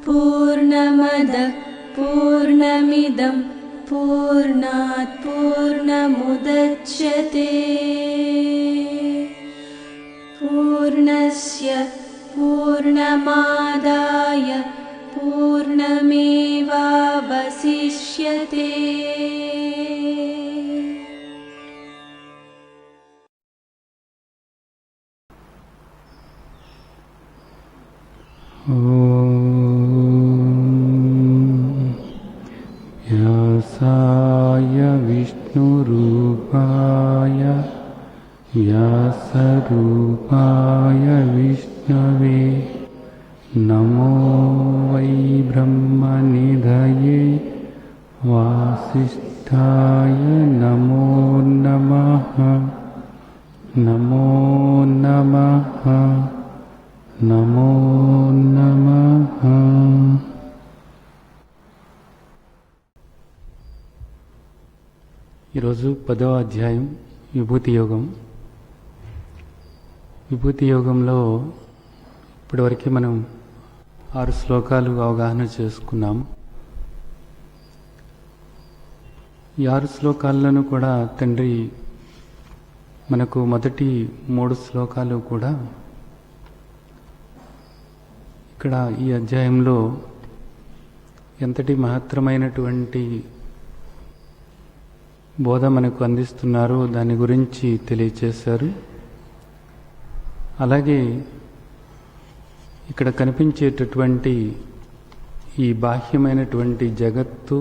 पूर्णमदः पूर्णमिदं पूर्णात् पूर्णमुदच्यते पूर्णस्य पूर्णमादाय पूर्णमेवावशिष्यते। व्यासाय विष्णुरूपाय व्यासरूपाय विष्णवे नमो वै ब्रह्मनिधये वासिष्ठाय नमो नमः। नमो नमः नमो नमः। ఈరోజు 10వ అధ్యాయం విభూతి యోగం. విభూతి యోగంలో ఇప్పటివరకు మనం 6 శ్లోకాలు అవగాహన చేసుకున్నాము. ఈ 6 శ్లోకాలను కూడా తండ్రి మనకు మొదటి 3 శ్లోకాలు కూడా ఇక్కడ ఈ అధ్యాయంలో ఎంతటి మహత్తరమైనటువంటి బోధ మనకు అందిస్తున్నారో దాని గురించి తెలియచేశారు. అలాగే ఇక్కడ కనిపించేటటువంటి ఈ బాహ్యమైనటువంటి జగత్తు,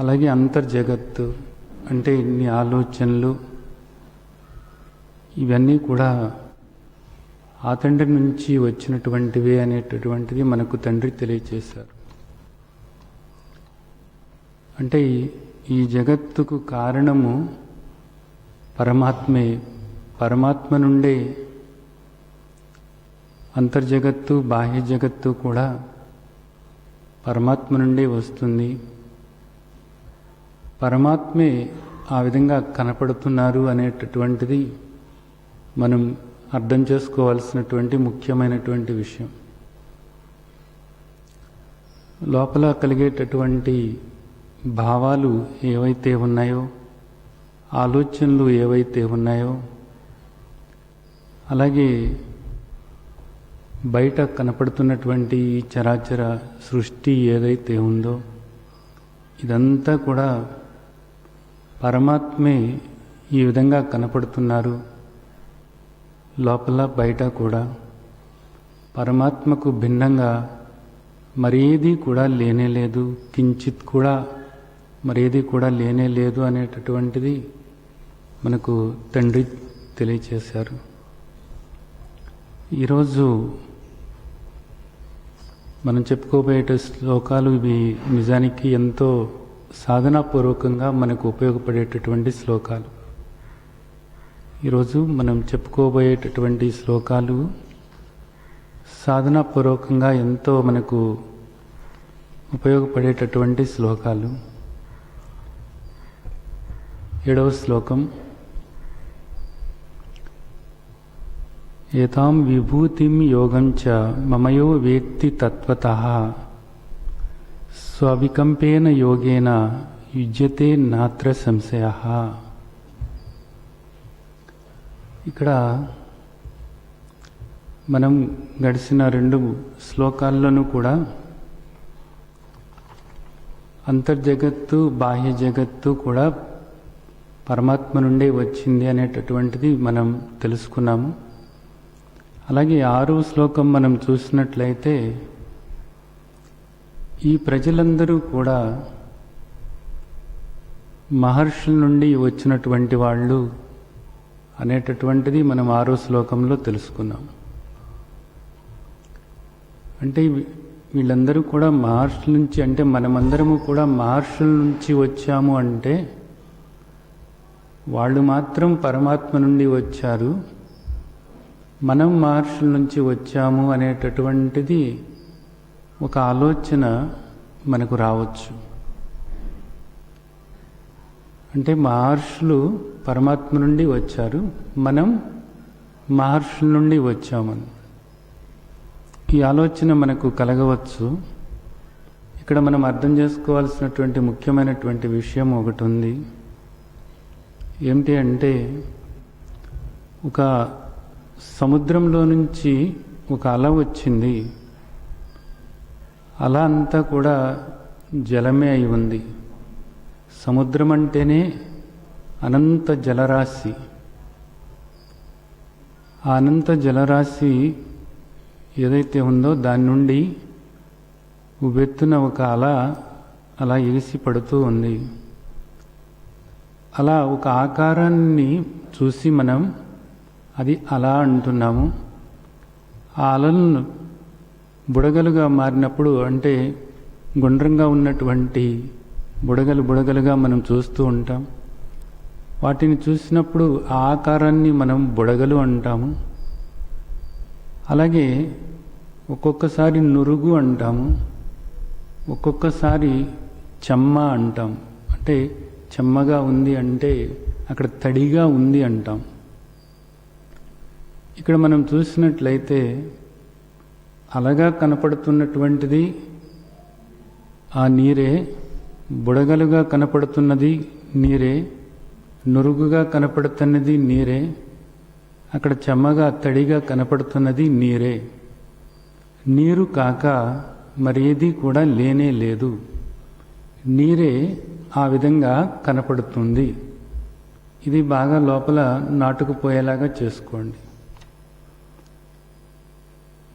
అలాగే అంతర్జగత్తు అంటే ఇన్ని ఆలోచనలు, ఇవన్నీ కూడా ఆ తండ్రి నుంచి వచ్చినటువంటివే అనేటటువంటిది మనకు తండ్రి తెలియచేశారు. అంటే ఈ జగత్తుకు కారణము పరమాత్మే. పరమాత్మ నుండే అంతర్జగత్తు బాహ్య జగత్తు కూడా పరమాత్మ నుండే వస్తుంది. పరమాత్మే ఆ విధంగా కనపడుతున్నారు అనేటటువంటిది మనం అర్థం చేసుకోవాల్సినటువంటి ముఖ్యమైనటువంటి విషయం. లోపల కలిగేటటువంటి భావాలు ఏవైతే ఉన్నాయో, ఆలోచనలు ఏవైతే ఉన్నాయో, అలాగే బయట కనపడుతున్నటువంటి చరాచర సృష్టి ఏదైతే ఉందో ఇదంతా కూడా పరమాత్మే ఈ విధంగా కనపడుతున్నారు. లోపల బయట కూడా పరమాత్మకు భిన్నంగా మరేది కూడా లేనేలేదు, కించిత్ కూడా మరేది కూడా లేనేలేదు అనేటటువంటిది మనకు తండ్రి తెలియచేశారు. ఈరోజు మనం చెప్పుకోబోయే శ్లోకాలు ఇవి నిజానికి ఎంతో సాధనాపూర్వకంగా మనకు ఉపయోగపడేటటువంటి శ్లోకాలు. ఈరోజు మనం చెప్పుకోబోయేటటువంటి శ్లోకాలు సాధనాపూర్వకంగా ఎంతో మనకు ఉపయోగపడేటటువంటి శ్లోకాలు. 7వ శ్లోకం. ఏతాం విభూతిం యోగం చ మమయో వేత్తి తత్వతః స్వవికంపేన యోగేన యుజ్యతే నాత్ర సంశయః. ఇక్కడ మనం గడిచిన 2 శ్లోకాల్లోనూ కూడా అంతర్జగత్తు బాహ్య జగత్తు కూడా పరమాత్మ నుండే వచ్చింది అనేటటువంటిది మనం తెలుసుకున్నాము. అలాగే 6వ శ్లోకం మనం చూసినట్లయితే ఈ ప్రజలందరూ కూడా మహర్షుల నుండి వచ్చినటువంటి వాళ్ళు అనేటటువంటిది మనం 6వ శ్లోకంలో తెలుసుకున్నాం. అంటే వీళ్ళందరూ కూడా మహర్షుల నుంచి, అంటే మనమందరము కూడా మహర్షుల నుంచి వచ్చాము అంటే వాళ్ళు మాత్రం పరమాత్మ నుండి వచ్చారు, మనం మహర్షుల నుంచి వచ్చాము అనేటటువంటిది ఒక ఆలోచన మనకు రావచ్చు. అంటే మహర్షులు పరమాత్మ నుండి వచ్చారు, మనం మహర్షుల నుండి వచ్చామని ఈ ఆలోచన మనకు కలగవచ్చు. ఇక్కడ మనం అర్థం చేసుకోవాల్సినటువంటి ముఖ్యమైనటువంటి విషయం ఒకటి ఉంది. ఏమిటి అంటే, ఒక సముద్రంలో నుంచి ఒక అల వచ్చింది. అల అంతా కూడా జలమే అయి ఉంది. సముద్రం అంటేనే అనంత జలరాశి. ఆ అనంత జలరాశి ఏదైతే ఉందో దాని నుండి ఉవ్వెత్తున ఒక అల అలా ఎగిసి పడుతూ ఉంది. అలా ఒక ఆకారాన్ని చూసి మనం అది అలా అంటున్నాము. ఆ అలలను బుడగలుగా మారినప్పుడు, అంటే గుండ్రంగా ఉన్నటువంటి బుడగలుగా మనం చూస్తూ ఉంటాం. వాటిని చూసినప్పుడు ఆ ఆకారాన్ని మనం బుడగలు అంటాము. అలాగే ఒక్కొక్కసారి నురుగు అంటాము, ఒక్కొక్కసారి చెమ్మ అంటాం. అంటే చెమ్మగా ఉంది అంటే అక్కడ తడిగా ఉంది అంటాం. ఇక్కడ మనం చూసినట్లయితే అలగా కనపడుతున్నటువంటిది ఆ నీరే, బుడగలుగా కనపడుతున్నది నీరే, నురుగుగా కనపడుతున్నది నీరే, అక్కడ చెమ్మగా తడిగా కనపడుతున్నది నీరే. నీరు కాక మరేది కూడా లేనే లేదు. నీరే ఆ విధంగా కనపడుతుంది. ఇది బాగా లోపల నాటుకుపోయేలాగా చేసుకోండి.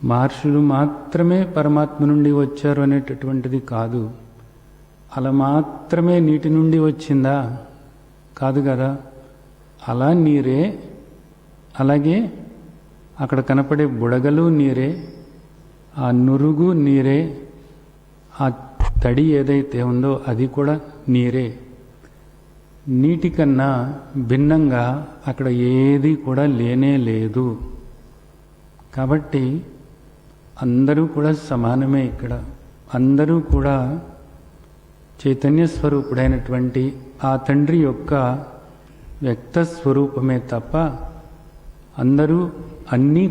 మహర్షులు మాత్రమే పరమాత్మ నుండి వచ్చారు అనేటటువంటిది కాదు. అలా మాత్రమే నీటి నుండి వచ్చిందా? కాదు కదా. అలా నీరే, అలాగే అక్కడ కనపడే బుడగలు నీరే, ఆ నురుగు నీరే, ఆ తడి ఏదైతే ఉందో అది కూడా నీరే. నీటి కన్నా భిన్నంగా అక్కడ ఏది కూడా లేనే లేదు. కాబట్టి అందరూ కూడా సమానమే. ఇక్కడ అందరూ కూడా చైతన్య స్వరూపుడైనటువంటి ఆ తండ్రి యొక్క వ్యక్త స్వరూపమే తప్ప అందరూ అన్నీ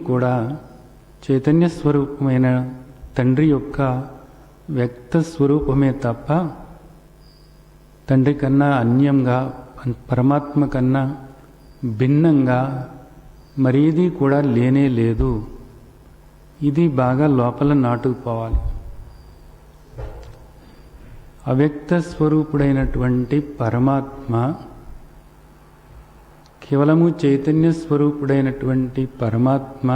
కూడా చైతన్య స్వరూపమైన తండ్రి యొక్క వ్యక్త స్వరూపమే తప్ప తండ్రి కన్నా అన్యంగా, పరమాత్మ కన్నా భిన్నంగా మరేది కూడా లేనే లేదు. ఇది బాగా లోపల నాటుకుపోవాలి. అవ్యక్త స్వరూపుడైనటువంటి పరమాత్మ, కేవలము చైతన్య స్వరూపుడైనటువంటి పరమాత్మ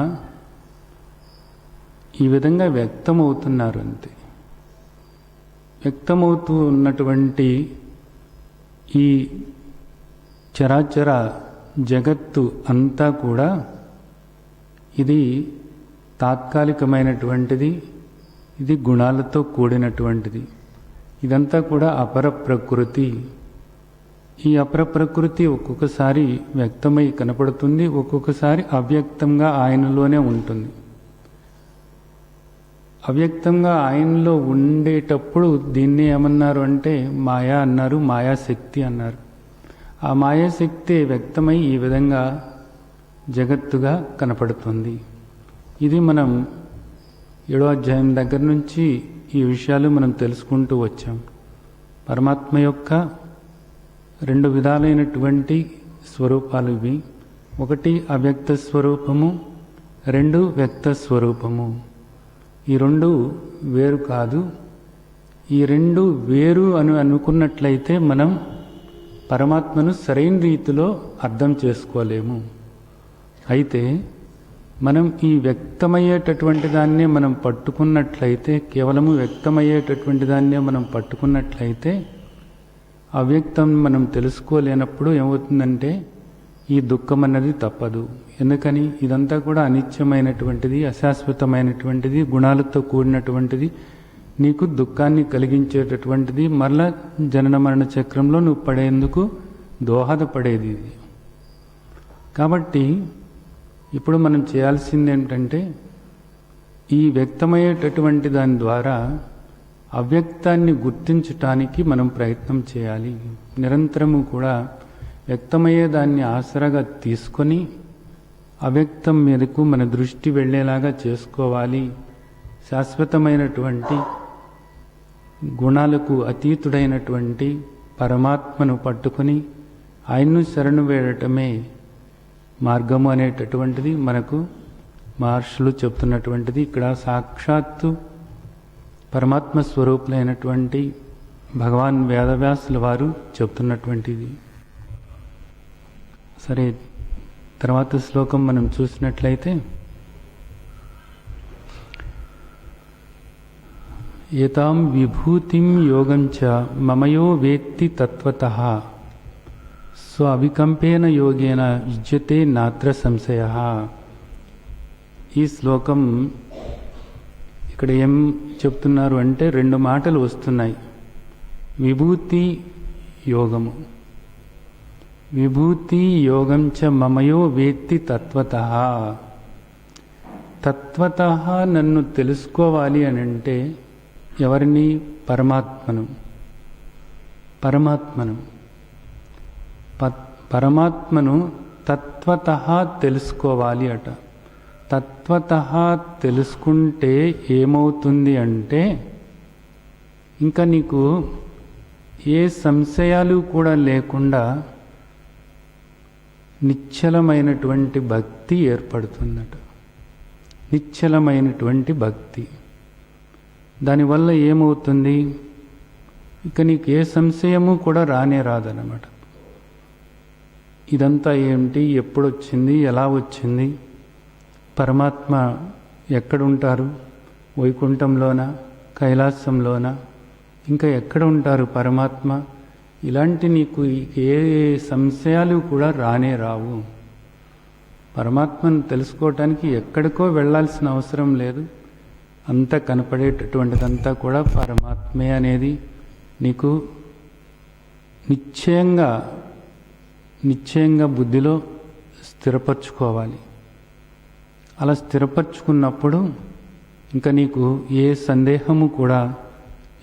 ఈ విధంగా వ్యక్తమవుతున్నారు అంతే. వ్యక్తమవుతూ ఉన్నటువంటి ఈ చరాచర జగత్తు అంతా కూడా ఇది తాత్కాలికమైనటువంటిది, ఇది గుణాలతో కూడినటువంటిది. ఇదంతా కూడా అపర ప్రకృతి. ఈ అపర ప్రకృతి ఒక్కొక్కసారి వ్యక్తమై కనపడుతుంది, ఒక్కొక్కసారి అవ్యక్తంగా ఆయనలోనే ఉంటుంది. అవ్యక్తంగా ఆయనలో ఉండేటప్పుడు దీన్ని ఏమన్నారు అంటే మాయా అన్నారు, మాయాశక్తి అన్నారు. ఆ మాయాశక్తి వ్యక్తమై ఈ విధంగా జగత్తుగా కనపడుతుంది. ఇది మనం 7వ అధ్యాయం దగ్గర నుంచి ఈ విషయాలు మనం తెలుసుకుంటూ వచ్చాం. పరమాత్మ యొక్క 2 విధాలైనటువంటి స్వరూపాలు ఇవి. ఒకటి అవ్యక్త స్వరూపము, 2 వ్యక్త స్వరూపము. ఈ 2 వేరు కాదు. ఈ 2 వేరు అని అనుకున్నట్లయితే మనం పరమాత్మను సరైన రీతిలో అర్థం చేసుకోలేము. అయితే మనం ఈ వ్యక్తమయ్యేటటువంటి దాన్నే మనం పట్టుకున్నట్లయితే, కేవలము వ్యక్తమయ్యేటటువంటి దాన్నే మనం పట్టుకున్నట్లయితే, అవ్యక్తం మనం తెలుసుకోలేనప్పుడు ఏమవుతుందంటే ఈ దుఃఖం అన్నది తప్పదు. ఎందుకని? ఇదంతా కూడా అనిత్యమైనటువంటిది, అశాశ్వతమైనటువంటిది, గుణాలతో కూడినటువంటిది, నీకు దుఃఖాన్ని కలిగించేటటువంటిది, మరలా జనన మరణ చక్రంలో నువ్వు పడేందుకు దోహదపడేది ఇది. కాబట్టి ఇప్పుడు మనం చేయాల్సింది ఏంటంటే ఈ వ్యక్తమయ్యేటటువంటి దాని ద్వారా అవ్యక్తాన్ని గుర్తించటానికి మనం ప్రయత్నం చేయాలి. నిరంతరము కూడా వ్యక్తమయ్యే దాన్ని ఆసరాగా తీసుకొని అవ్యక్తం మీదకు మన దృష్టి వెళ్ళేలాగా చేసుకోవాలి. శాశ్వతమైనటువంటి గుణాలకు అతీతుడైనటువంటి పరమాత్మను పట్టుకొని ఆయన్ను శరణు వేడటమే మార్గము అనేటటువంటిది మనకు మహర్షులు చెప్తున్నటువంటిది. ఇక్కడ సాక్షాత్తు పరమాత్మ స్వరూపులైనటువంటి భగవాన్ వేదవ్యాసుల వారు చెప్తున్నటువంటిది. సరే, తర్వాత శ్లోకం మనం చూసినట్లయితే, ఏతాం విభూతిం యోగం చ మమయో వేత్తి తత్వతః స్వ అవికంపేన యోగేన యుజ్యతే నాత్ర సంశయః. ఈ శ్లోకం ఇక్కడ ఏం చెప్తున్నారు అంటే, రెండు మాటలు వస్తున్నాయి. విభూతి యోగము. విభూతి యోగం చ మమయో వేత్తి తత్వతః. తత్వతః నన్ను తెలుసుకోవాలి అని అంటే ఎవరిని? పరమాత్మను. పరమాత్మను తత్వతః తెలుసుకోవాలి అట. తత్వతః తెలుసుకుంటే ఏమవుతుంది అంటే, ఇంకా నీకు ఏ సంశయాలు కూడా లేకుండా నిశ్చలమైనటువంటి భక్తి ఏర్పడుతుందట. నిశ్చలమైనటువంటి భక్తి. దానివల్ల ఏమవుతుంది? ఇక నీకు ఏ సంశయము కూడా రానే రాదన్నమాట. ఇదంతా ఏమిటి? ఎప్పుడొచ్చింది? ఎలా వచ్చింది? పరమాత్మ ఎక్కడుంటారు? వైకుంఠంలోనా? కైలాసంలోనా? ఇంకా ఎక్కడ ఉంటారు పరమాత్మ? ఇలాంటి నీకు ఏ సంశయాలు కూడా రానే రావు. పరమాత్మను తెలుసుకోవటానికి ఎక్కడికో వెళ్ళాల్సిన అవసరం లేదు. అంతా కనపడేటటువంటిదంతా కూడా పరమాత్మే అనేది నీకు నిశ్చయంగా బుద్ధిలో స్థిరపరచుకోవాలి. అలా స్థిరపరచుకున్నప్పుడు ఇంకా నీకు ఏ సందేహము కూడా,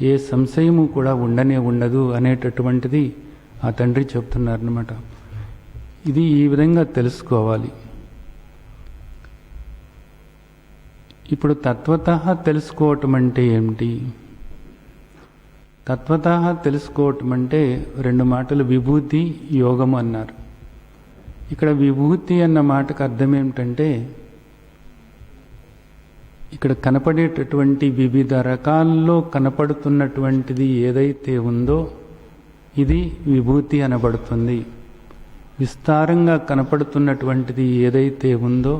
ఏ సంశయము కూడా ఉండదు అనేటటువంటిది ఆ తండ్రి చెప్తున్నారన్నమాట. ఇది ఈ విధంగా తెలుసుకోవాలి. ఇప్పుడు తత్వతః తెలుసుకోవటం అంటే ఏమిటి? తత్వతః తెలుసుకోవటం అంటే రెండు మాటలు విభూతి యోగము అన్నారు. ఇక్కడ విభూతి అన్న మాటకు అర్థం ఏమిటంటే, ఇక్కడ కనపడేటటువంటి వివిధ రకాల్లో కనపడుతున్నటువంటిది ఏదైతే ఉందో ఇది విభూతి అనబడుతుంది. విస్తారంగా కనపడుతున్నటువంటిది ఏదైతే ఉందో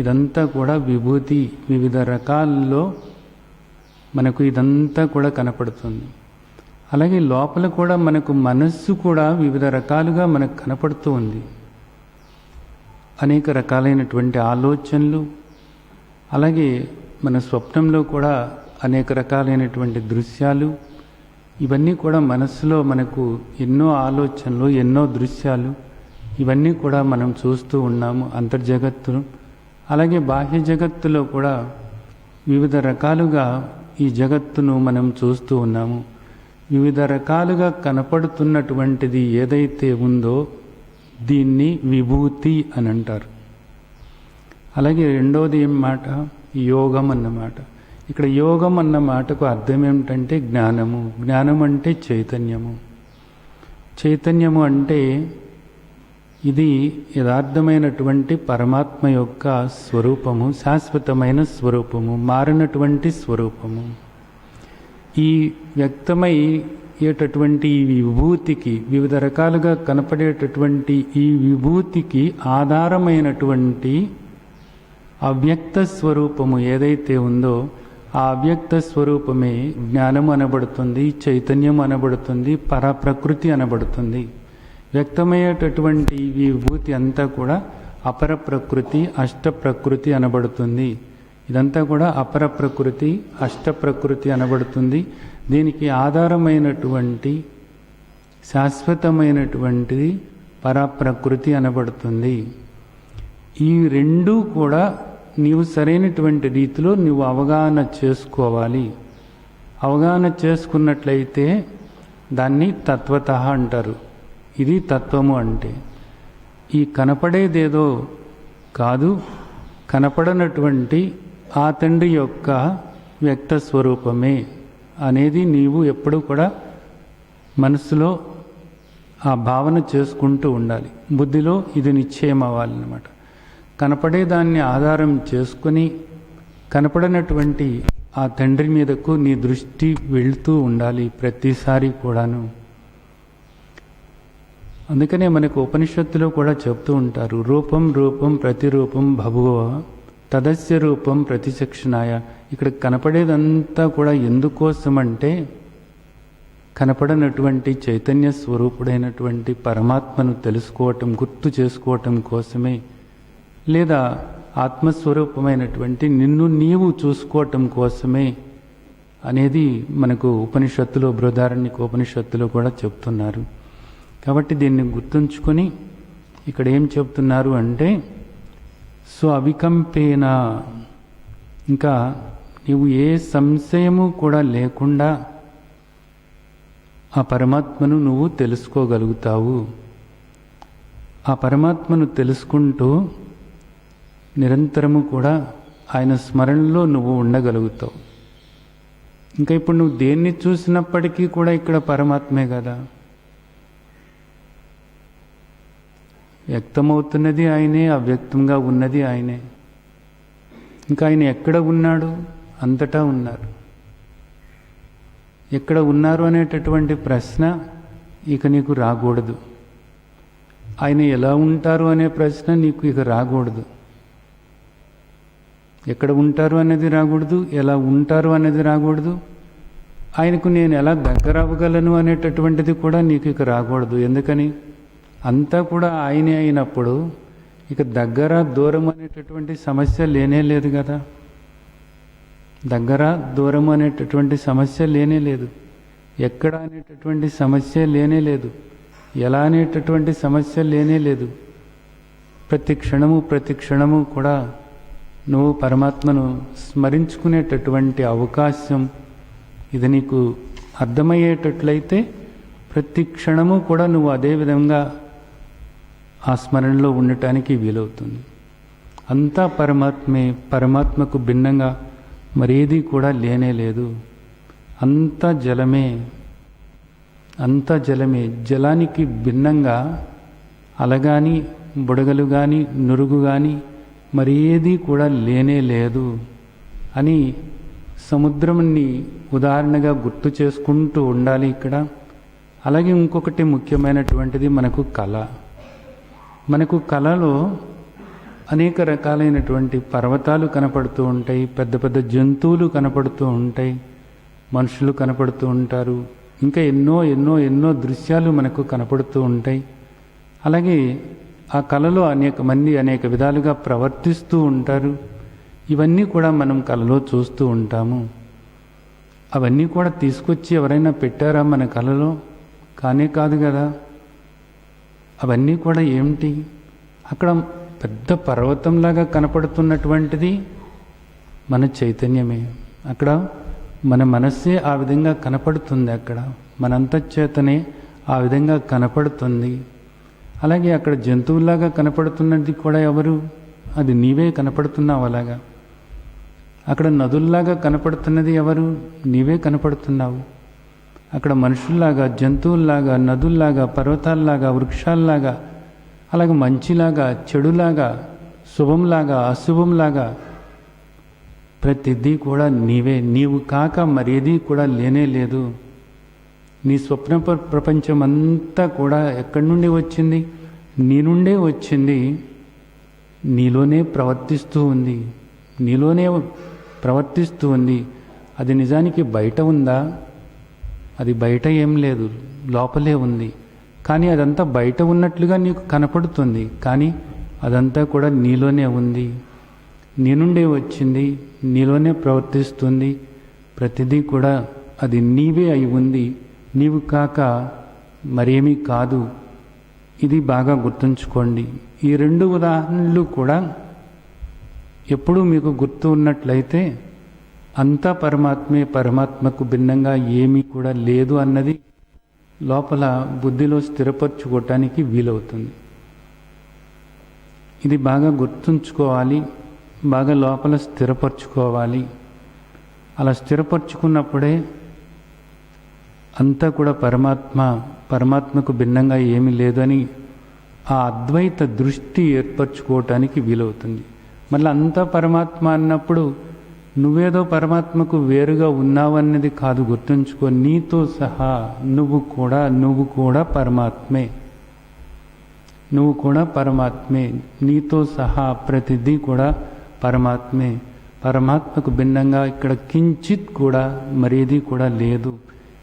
ఇదంతా కూడా విభూతి. వివిధ రకాల్లో మనకు ఇదంతా కూడా కనపడుతుంది. అలాగే లోపల కూడా మనకు మనస్సు కూడా వివిధ రకాలుగా మనకు కనపడుతూ ఉంది. అనేక రకాలైనటువంటి ఆలోచనలు, అలాగే మన స్వప్నంలో కూడా అనేక రకాలైనటువంటి దృశ్యాలు, ఇవన్నీ కూడా మనస్సులో మనకు ఎన్నో ఆలోచనలు, ఎన్నో దృశ్యాలు, ఇవన్నీ కూడా మనం చూస్తూ ఉన్నాము. అంతర్జగత్తును, అలాగే బాహ్య జగత్తులో కూడా వివిధ రకాలుగా ఈ జగత్తును మనం చూస్తూ ఉన్నాము. వివిధ రకాలుగా కనపడుతున్నటువంటిది ఏదైతే ఉందో దీన్ని విభూతి అని అంటారు. అలాగే రెండవది ఏం మాట? యోగం అన్నమాట. ఇక్కడ యోగం అన్న మాటకు అర్థం ఏమిటంటే జ్ఞానము. జ్ఞానం అంటే చైతన్యము. చైతన్యము అంటే ఇది యథార్థమైనటువంటి పరమాత్మ యొక్క స్వరూపము, శాశ్వతమైన స్వరూపము, మారినటువంటి స్వరూపము. ఈ వ్యక్తమయ్యేటటువంటి ఈ విభూతికి, వివిధ రకాలుగా కనపడేటటువంటి ఈ విభూతికి ఆధారమైనటువంటి అవ్యక్త స్వరూపము ఏదైతే ఉందో ఆ అవ్యక్త స్వరూపమే జ్ఞానం అనబడుతుంది, చైతన్యం అనబడుతుంది, పరప్రకృతి అనబడుతుంది. వ్యక్తమయ్యేటటువంటి ఈ విభూతి అంతా కూడా అపర ప్రకృతి, అష్ట ప్రకృతి అనబడుతుంది. ఇదంతా కూడా అపర ప్రకృతి, అష్ట ప్రకృతి అనబడుతుంది. దీనికి ఆధారమైనటువంటి శాశ్వతమైనటువంటిది పరప్రకృతి అనబడుతుంది. ఈ రెండూ కూడా నీవు సరైనటువంటి రీతిలో నువ్వు అవగాహన చేసుకోవాలి. అవగాహన చేసుకున్నట్లయితే దాన్ని తత్వతః అంటారు. ఇది తత్వము అంటే. ఈ కనపడేదేదో కాదు, కనపడనటువంటి ఆ తండ్రి యొక్క వ్యక్త స్వరూపమే అనేది నీవు ఎప్పుడూ కూడా మనసులో ఆ భావన చేసుకుంటూ ఉండాలి. బుద్ధిలో ఇది నిశ్చయం అవ్వాలన్నమాట. కనపడేదాన్ని ఆధారం చేసుకుని కనపడనటువంటి ఆ తండ్రి మీదకు నీ దృష్టి వెళ్తూ ఉండాలి ప్రతిసారి కూడాను. అందుకనే మనకు ఉపనిషత్తులో కూడా చెప్తూ ఉంటారు, రూపం రూపం ప్రతిరూపం బభువ తదస్య రూపం ప్రతిచక్షణాయ. ఇక్కడ కనపడేదంతా కూడా ఎందుకోసమంటే కనపడనటువంటి చైతన్య స్వరూపుడైనటువంటి పరమాత్మను తెలుసుకోవటం, గుర్తు చేసుకోవటం కోసమే, లేదా ఆత్మస్వరూపమైనటువంటి నిన్ను నీవు చూసుకోవటం కోసమే అనేది మనకు ఉపనిషత్తులో, బృహదారణ్యక ఉపనిషత్తులో కూడా చెప్తున్నారు. కాబట్టి దీన్ని గుర్తుంచుకొని ఇక్కడ ఏం చెప్తున్నారు అంటే, సో అవికంపేన, ఇంకా నీవు ఏ సంశయము కూడా లేకుండా ఆ పరమాత్మను నువ్వు తెలుసుకోగలుగుతావు. ఆ పరమాత్మను తెలుసుకుంటూ నిరంతరము కూడా ఆయన స్మరణలో నువ్వు ఉండగలుగుతావు. ఇంకా ఇప్పుడు నువ్వు దేన్ని చూసినప్పటికీ కూడా ఇక్కడ పరమాత్మే కదా, వ్యక్తమవుతున్నది ఆయనే, అవ్యక్తంగా ఉన్నది ఆయనే. ఇంకా ఆయన ఎక్కడ ఉన్నాడు? అంతటా ఉన్నారు. ఎక్కడ ఉన్నారు అనేటటువంటి ప్రశ్న ఇక నీకు రాకూడదు. ఆయన ఎలా ఉంటారు అనే ప్రశ్న నీకు ఇక రాకూడదు. ఎక్కడ ఉంటారు అనేది రాకూడదు, ఎలా ఉంటారు అనేది రాకూడదు, ఆయనకు నేను ఎలా దగ్గర అవ్వగలను అనేటటువంటిది కూడా నీకు ఇక రాకూడదు. ఎందుకని? అంతా కూడా ఆయనే అయినప్పుడు ఇక దగ్గర దూరం అనేటటువంటి సమస్య లేనే లేదు కదా. దగ్గర దూరం అనేటటువంటి సమస్య లేనే లేదు. ఎక్కడ అనేటటువంటి సమస్య లేనే లేదు. ఎలా అనేటటువంటి సమస్య లేనే లేదు. ప్రతి క్షణము కూడా నువ్వు పరమాత్మను స్మరించుకునేటటువంటి అవకాశం ఇది నీకు అర్థమయ్యేటట్లయితే ప్రతి క్షణము కూడా నువ్వు అదే విధంగా ఆ స్మరణలో ఉండటానికి వీలవుతుంది. అంతా పరమాత్మే, పరమాత్మకు భిన్నంగా మరేది కూడా లేనే లేదు. అంతా జలమే, అంతా జలమే. జలానికి భిన్నంగా అలగాని, బుడగలు కానీ, నురుగు కానీ మరేది కూడా లేనే లేదు అని సముద్రంని ఉదాహరణగా గుర్తు చేసుకుంటూ ఉండాలి ఇక్కడ. అలాగే ఇంకొకటి ముఖ్యమైనటువంటిది మనకు కళ. మనకు కళలో అనేక రకాలైనటువంటి పర్వతాలు కనపడుతూ ఉంటాయి, పెద్ద పెద్ద జంతువులు కనపడుతూ ఉంటాయి, మనుషులు కనపడుతూ ఉంటారు, ఇంకా ఎన్నో ఎన్నో ఎన్నో దృశ్యాలు మనకు కనపడుతూ ఉంటాయి. అలాగే ఆ కళలో అనేక మంది అనేక విధాలుగా ప్రవర్తిస్తూ ఉంటారు. ఇవన్నీ కూడా మనం కళలో చూస్తూ ఉంటాము. అవన్నీ కూడా తీసుకొచ్చి ఎవరైనా పెట్టారా మన కళలో? కానే కాదు కదా. అవన్నీ కూడా ఏమిటి? అక్కడ పెద్ద పర్వతంలాగా కనపడుతున్నటువంటిది మన చైతన్యమే. అక్కడ మన మనస్సే ఆ విధంగా కనపడుతుంది. అక్కడ మనంతచేతనే ఆ విధంగా కనపడుతుంది. అలాగే అక్కడ జంతువులాగా కనపడుతున్నది కూడా ఎవరు? అది నీవే కనపడుతున్నావు. అలాగా అక్కడ నదుల్లాగా కనపడుతున్నది ఎవరు? నీవే కనపడుతున్నావు. అక్కడ మనుషుల్లాగా, జంతువుల్లాగా, నదుల్లాగా, పర్వతాల్లాగా, వృక్షాల్లాగా, అలాగే మంచిలాగా, చెడులాగా, శుభంలాగా, అశుభంలాగా ప్రతిదీ కూడా నీవే. నీవు కాక మరేదీ కూడా లేనే లేదు. నీ స్వప్న ప్రపంచం అంతా కూడా ఎక్కడి నుండి వచ్చింది? నీ నుండే వచ్చింది. నీలోనే ప్రవర్తిస్తూ ఉంది. నీలోనే ప్రవర్తిస్తూ ఉంది. అది నిజానికి బయట ఉందా? అది బయట ఏం లేదు, లోపలే ఉంది. కానీ అదంతా బయట ఉన్నట్లుగా నీకు కనపడుతుంది. కానీ అదంతా కూడా నీలోనే ఉంది. నీ నుండే వచ్చింది, నీలోనే ప్రవర్తిస్తుంది. ప్రతిదీ కూడా అది నీవే అయి ఉంది. నీవు కాక మరేమీ కాదు. ఇది బాగా గుర్తుంచుకోండి. ఈ రెండు ఉదాహరణలు కూడా ఎప్పుడూ మీకు గుర్తు ఉన్నట్లయితే అంతా పరమాత్మే, పరమాత్మకు భిన్నంగా ఏమీ కూడా లేదు అన్నది లోపల బుద్ధిలో స్థిరపరచుకోవటానికి వీలవుతుంది. ఇది బాగా గుర్తుంచుకోవాలి, బాగా లోపల స్థిరపరచుకోవాలి. అలా స్థిరపరచుకున్నప్పుడే అంతా కూడా పరమాత్మకు భిన్నంగా ఏమీ లేదని ఆ అద్వైత దృష్టి ఏర్పరచుకోవటానికి వీలవుతుంది. మళ్ళీ అంతా పరమాత్మ అన్నప్పుడు నువ్వేదో పరమాత్మకు వేరుగా ఉన్నావన్నది కాదు, గుర్తుంచుకో. నీతో సహా నువ్వు కూడా పరమాత్మే. నువ్వు కూడా పరమాత్మే. నీతో సహా ప్రతిదీ కూడా పరమాత్మే. పరమాత్మకు భిన్నంగా ఇక్కడ కించిత్ కూడా మరేది కూడా లేదు.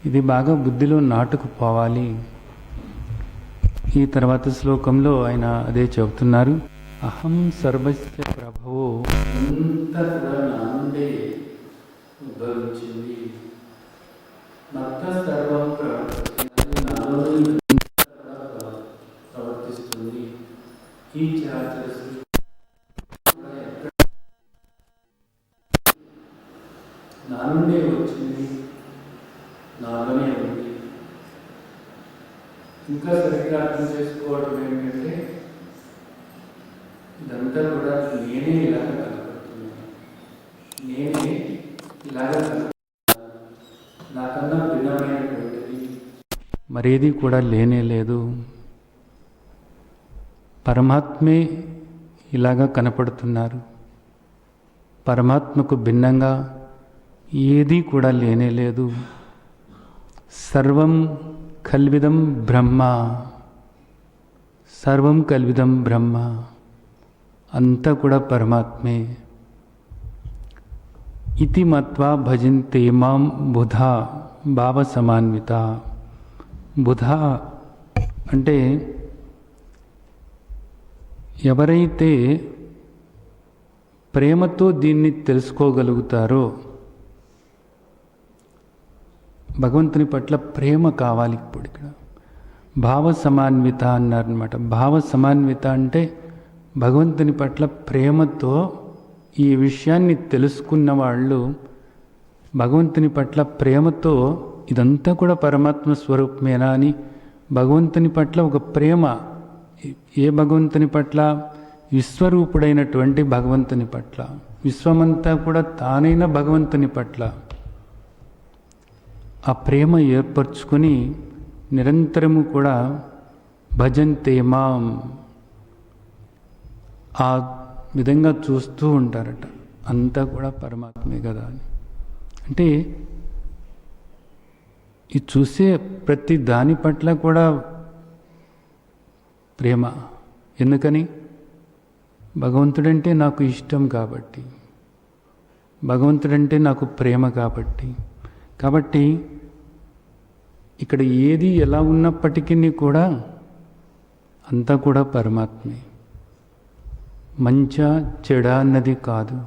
ఇది బాగా బుద్ధిలో నాటుకుపోవాలి. ఈ తర్వాత శ్లోకంలో ఆయన అదే చెబుతున్నారు. అహం సర్వస్య ప్రభవో, అంతా కూడా నా నుండే ఉద్భవించింది. మత్త సర్వం ప్రవర్తిస్తుంది. ఈ చరాచర సృష్టి నా నుండే వచ్చింది, నాలోనే ఉంది. ఇంకా సరిగ్గా అర్థం చేసుకోవడం ఏంటంటే ఇదంతా కూడా నేనే ఇలాగ కనపడుతున్నాను, నేనే ఇలాగ కనపడుతున్నాను, నాకన్నా భిన్నమైనటువంటిది మరేది కూడా లేనే లేదు. పరమాత్మే ఇలాగా కనపడుతున్నారు. పరమాత్మకు భిన్నంగా ఏదీ కూడా లేనే లేదు. సర్వం కల్విదం బ్రహ్మ, సర్వం కల్విదం బ్రహ్మ, అంతా కూడా పరమాత్మే. ఇతి మత్వా భజంతే మాం బుధా భావ సమాన్విత. బుధ అంటే ఎవరైతే ప్రేమతో దీన్ని తెలుసుకోగలుగుతారో, భగవంతుని పట్ల ప్రేమ కావాలి. ఇప్పుడు ఇక్కడ భావ సమాన్విత అన్నారనమాట. భావ సమాన్విత అంటే భగవంతుని పట్ల ప్రేమతో ఈ విషయాన్ని తెలుసుకున్న వాళ్ళు భగవంతుని పట్ల ప్రేమతో ఇదంతా కూడా పరమాత్మ స్వరూపమేనా అని భగవంతుని పట్ల ఒక ప్రేమ. ఏ భగవంతుని పట్ల? విశ్వరూపుడైనటువంటి భగవంతుని పట్ల, విశ్వమంతా కూడా తానైన భగవంతుని పట్ల ఆ ప్రేమ ఏర్పరచుకొని నిరంతరము కూడా భజంతే మాం, ఆ విధంగా చూస్తూ ఉంటారట. అంతా కూడా పరమాత్మే కదా అని. అంటే ఈ చూసే ప్రతి దాని పట్ల కూడా ప్రేమ. ఎందుకని? భగవంతుడంటే నాకు ఇష్టం కాబట్టి, భగవంతుడంటే నాకు ప్రేమ కాబట్టి ఇక్కడ ఏది ఎలా ఉన్నప్పటికీ కూడా అంతా కూడా పరమాత్మే. మంచా చెడా అన్నది కాదు,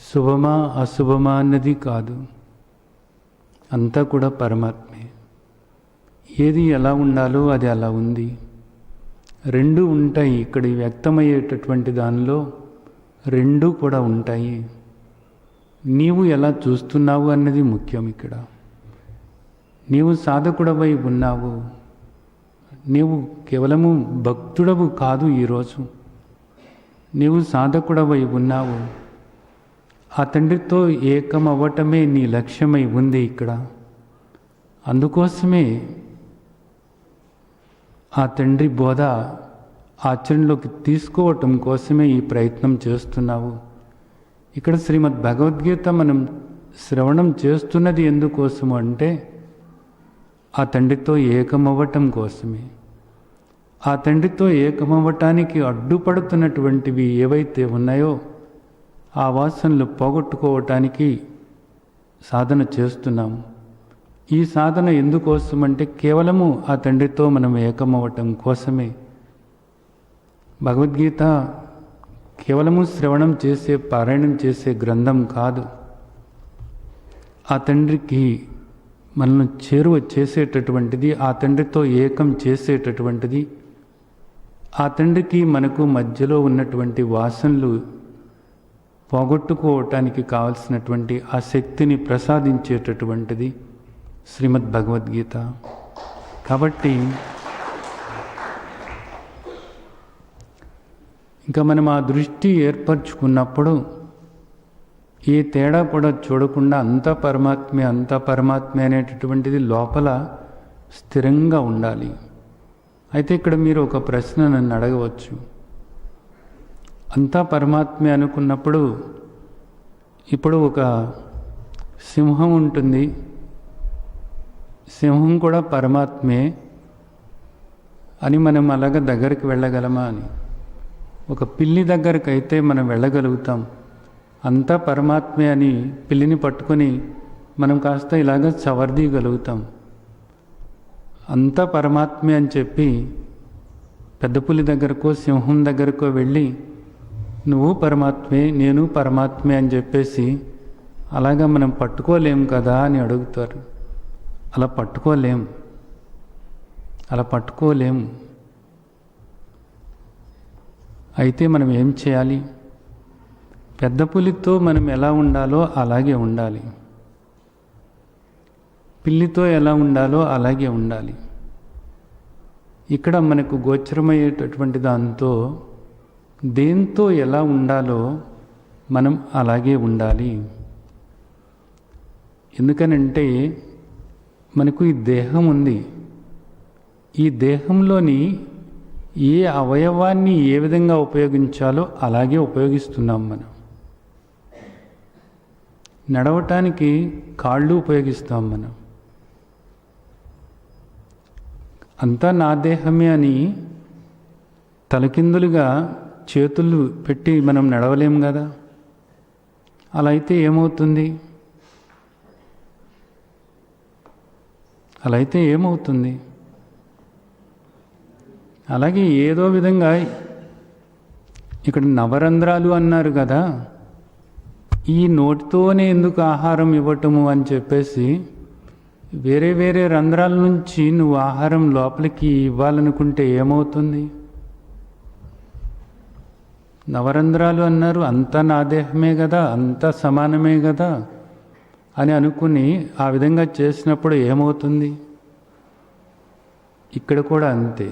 శుభమా అశుభమా అన్నది కాదు, అంతా కూడా పరమాత్మే. ఏది ఎలా ఉండాలో అది అలా ఉంది. రెండు ఉంటాయి. ఇక్కడ వ్యక్తమయ్యేటటువంటి దానిలో రెండు కూడా ఉంటాయి. నీవు ఎలా చూస్తున్నావు అన్నది ముఖ్యం. ఇక్కడ నీవు సాధకుడవై ఉన్నావు, నీవు కేవలము భక్తుడవు కాదు. ఈరోజు నీవు సాధకుడవై ఉన్నావు. ఆ తండ్రితో ఏకమవ్వటమే నీ లక్ష్యమై ఉంది ఇక్కడ. అందుకోసమే ఆ తండ్రి బోధ ఆచరణలోకి తీసుకోవటం కోసమే ఈ ప్రయత్నం చేస్తున్నావు. ఇక్కడ శ్రీమద్ భగవద్గీత మనం శ్రవణం చేస్తున్నది ఎందుకోసము అంటే ఆ తండ్రితో ఏకమవ్వటం కోసమే. ఆ తండ్రితో ఏకమవ్వటానికి అడ్డుపడుతున్నటువంటివి ఏవైతే ఉన్నాయో ఆ వాసనలు పోగొట్టుకోవటానికి సాధన చేస్తున్నాము. ఈ సాధన ఎందుకోసమంటే కేవలము ఆ తండ్రితో మనం ఏకమవ్వటం కోసమే. భగవద్గీత కేవలము శ్రవణం చేసే, పారాయణం చేసే గ్రంథం కాదు. ఆ తండ్రికి మనల్ని చేరువ చేసేటటువంటిది, ఆ తండ్రితో ఏకం చేసేటటువంటిది, ఆ తండ్రికి మనకు మధ్యలో ఉన్నటువంటి వాసనలు పోగొట్టుకోవటానికి కావలసినటువంటి ఆ శక్తిని ప్రసాదించేటటువంటిది శ్రీమద్ భగవద్గీత. కాబట్టి ఇంకా మనం ఆ దృష్టి ఏర్పరచుకున్నప్పుడు ఏ తేడా కూడా చూడకుండా అంతా పరమాత్మే, అంతా పరమాత్మే అనేటటువంటిది లోపల స్థిరంగా ఉండాలి. అయితే ఇక్కడ మీరు ఒక ప్రశ్న నన్ను అడగవచ్చు. అంతా పరమాత్మే అనుకున్నప్పుడు ఇప్పుడు ఒక సింహం ఉంటుంది, సింహం కూడా పరమాత్మే అని మనం అలాగ దగ్గరికి వెళ్ళగలమా అని. ఒక పిల్లి దగ్గరికి అయితే మనం వెళ్ళగలుగుతాం. అంతా పరమాత్మే అని పిల్లిని పట్టుకొని మనం కాస్త ఇలాగ చవర్దీయగలుగుతాం. అంతా పరమాత్మే అని చెప్పి పెద్ద పులి దగ్గరకో సింహం దగ్గరకో వెళ్ళి నువ్వు పరమాత్మే నేను పరమాత్మే అని చెప్పేసి అలాగా మనం పట్టుకోలేం కదా అని అడుగుతారు. అలా పట్టుకోలేం. అయితే మనం ఏం చేయాలి? పెద్ద పులితో మనం ఎలా ఉండాలో అలాగే ఉండాలి, పిల్లితో ఎలా ఉండాలో అలాగే ఉండాలి. ఇక్కడ మనకు గోచరమయ్యేటటువంటి దాంతో దేంతో ఎలా ఉండాలో మనం అలాగే ఉండాలి. ఎందుకనంటే మనకు ఈ దేహం ఉంది. ఈ దేహంలోని ఏ అవయవాన్ని ఏ విధంగా ఉపయోగించాలో అలాగే ఉపయోగిస్తున్నాం మనం. నడవటానికి కాళ్ళు ఉపయోగిస్తాం మనం. అంతా నా దేహమే అని తలకిందులుగా చేతులు పెట్టి మనం నడవలేం కదా. అలా అయితే ఏమవుతుంది? అలాగే ఏదో విధంగా ఇక్కడ నవరంధ్రాలు అన్నారు కదా, ఈ నోటితోనే ఎందుకు ఆహారం ఇవ్వటము అని చెప్పేసి వేరే వేరే రంధ్రాల నుంచి నువ్వు ఆహారం లోపలికి ఇవ్వాలనుకుంటే ఏమవుతుంది? నవరంధ్రాలు అన్నారు, అంతా నా దేహమే కదా, అంతా సమానమే కదా అని అనుకుని ఆ విధంగా చేసినప్పుడు ఏమవుతుంది? ఇక్కడ కూడా అంతే.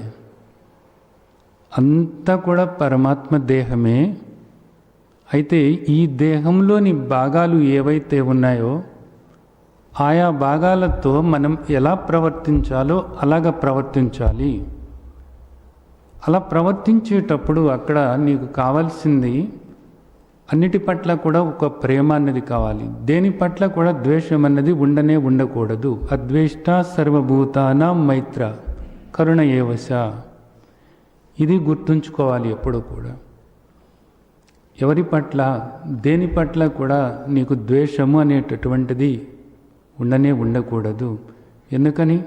అంతా కూడా పరమాత్మ దేహమే. అయితే ఈ దేహంలోని భాగాలు ఏవైతే ఉన్నాయో ఆయా భాగాలతో మనం ఎలా ప్రవర్తించాలో అలాగ ప్రవర్తించాలి. అలా ప్రవర్తించేటప్పుడు అక్కడ నీకు కావాల్సింది అన్నిటి పట్ల కూడా ఒక ప్రేమ అన్నది కావాలి. దేని పట్ల కూడా ద్వేషం అన్నది ఉండకూడదు. అద్వేష్ట సర్వభూతానాం మైత్ర కరుణ ఏవశ. ఇది గుర్తుంచుకోవాలి ఎప్పుడు కూడా. ఎవరి పట్ల దేని పట్ల కూడా నీకు ద్వేషము అనేటటువంటిది ఉండకూడదు. ఎందుకని?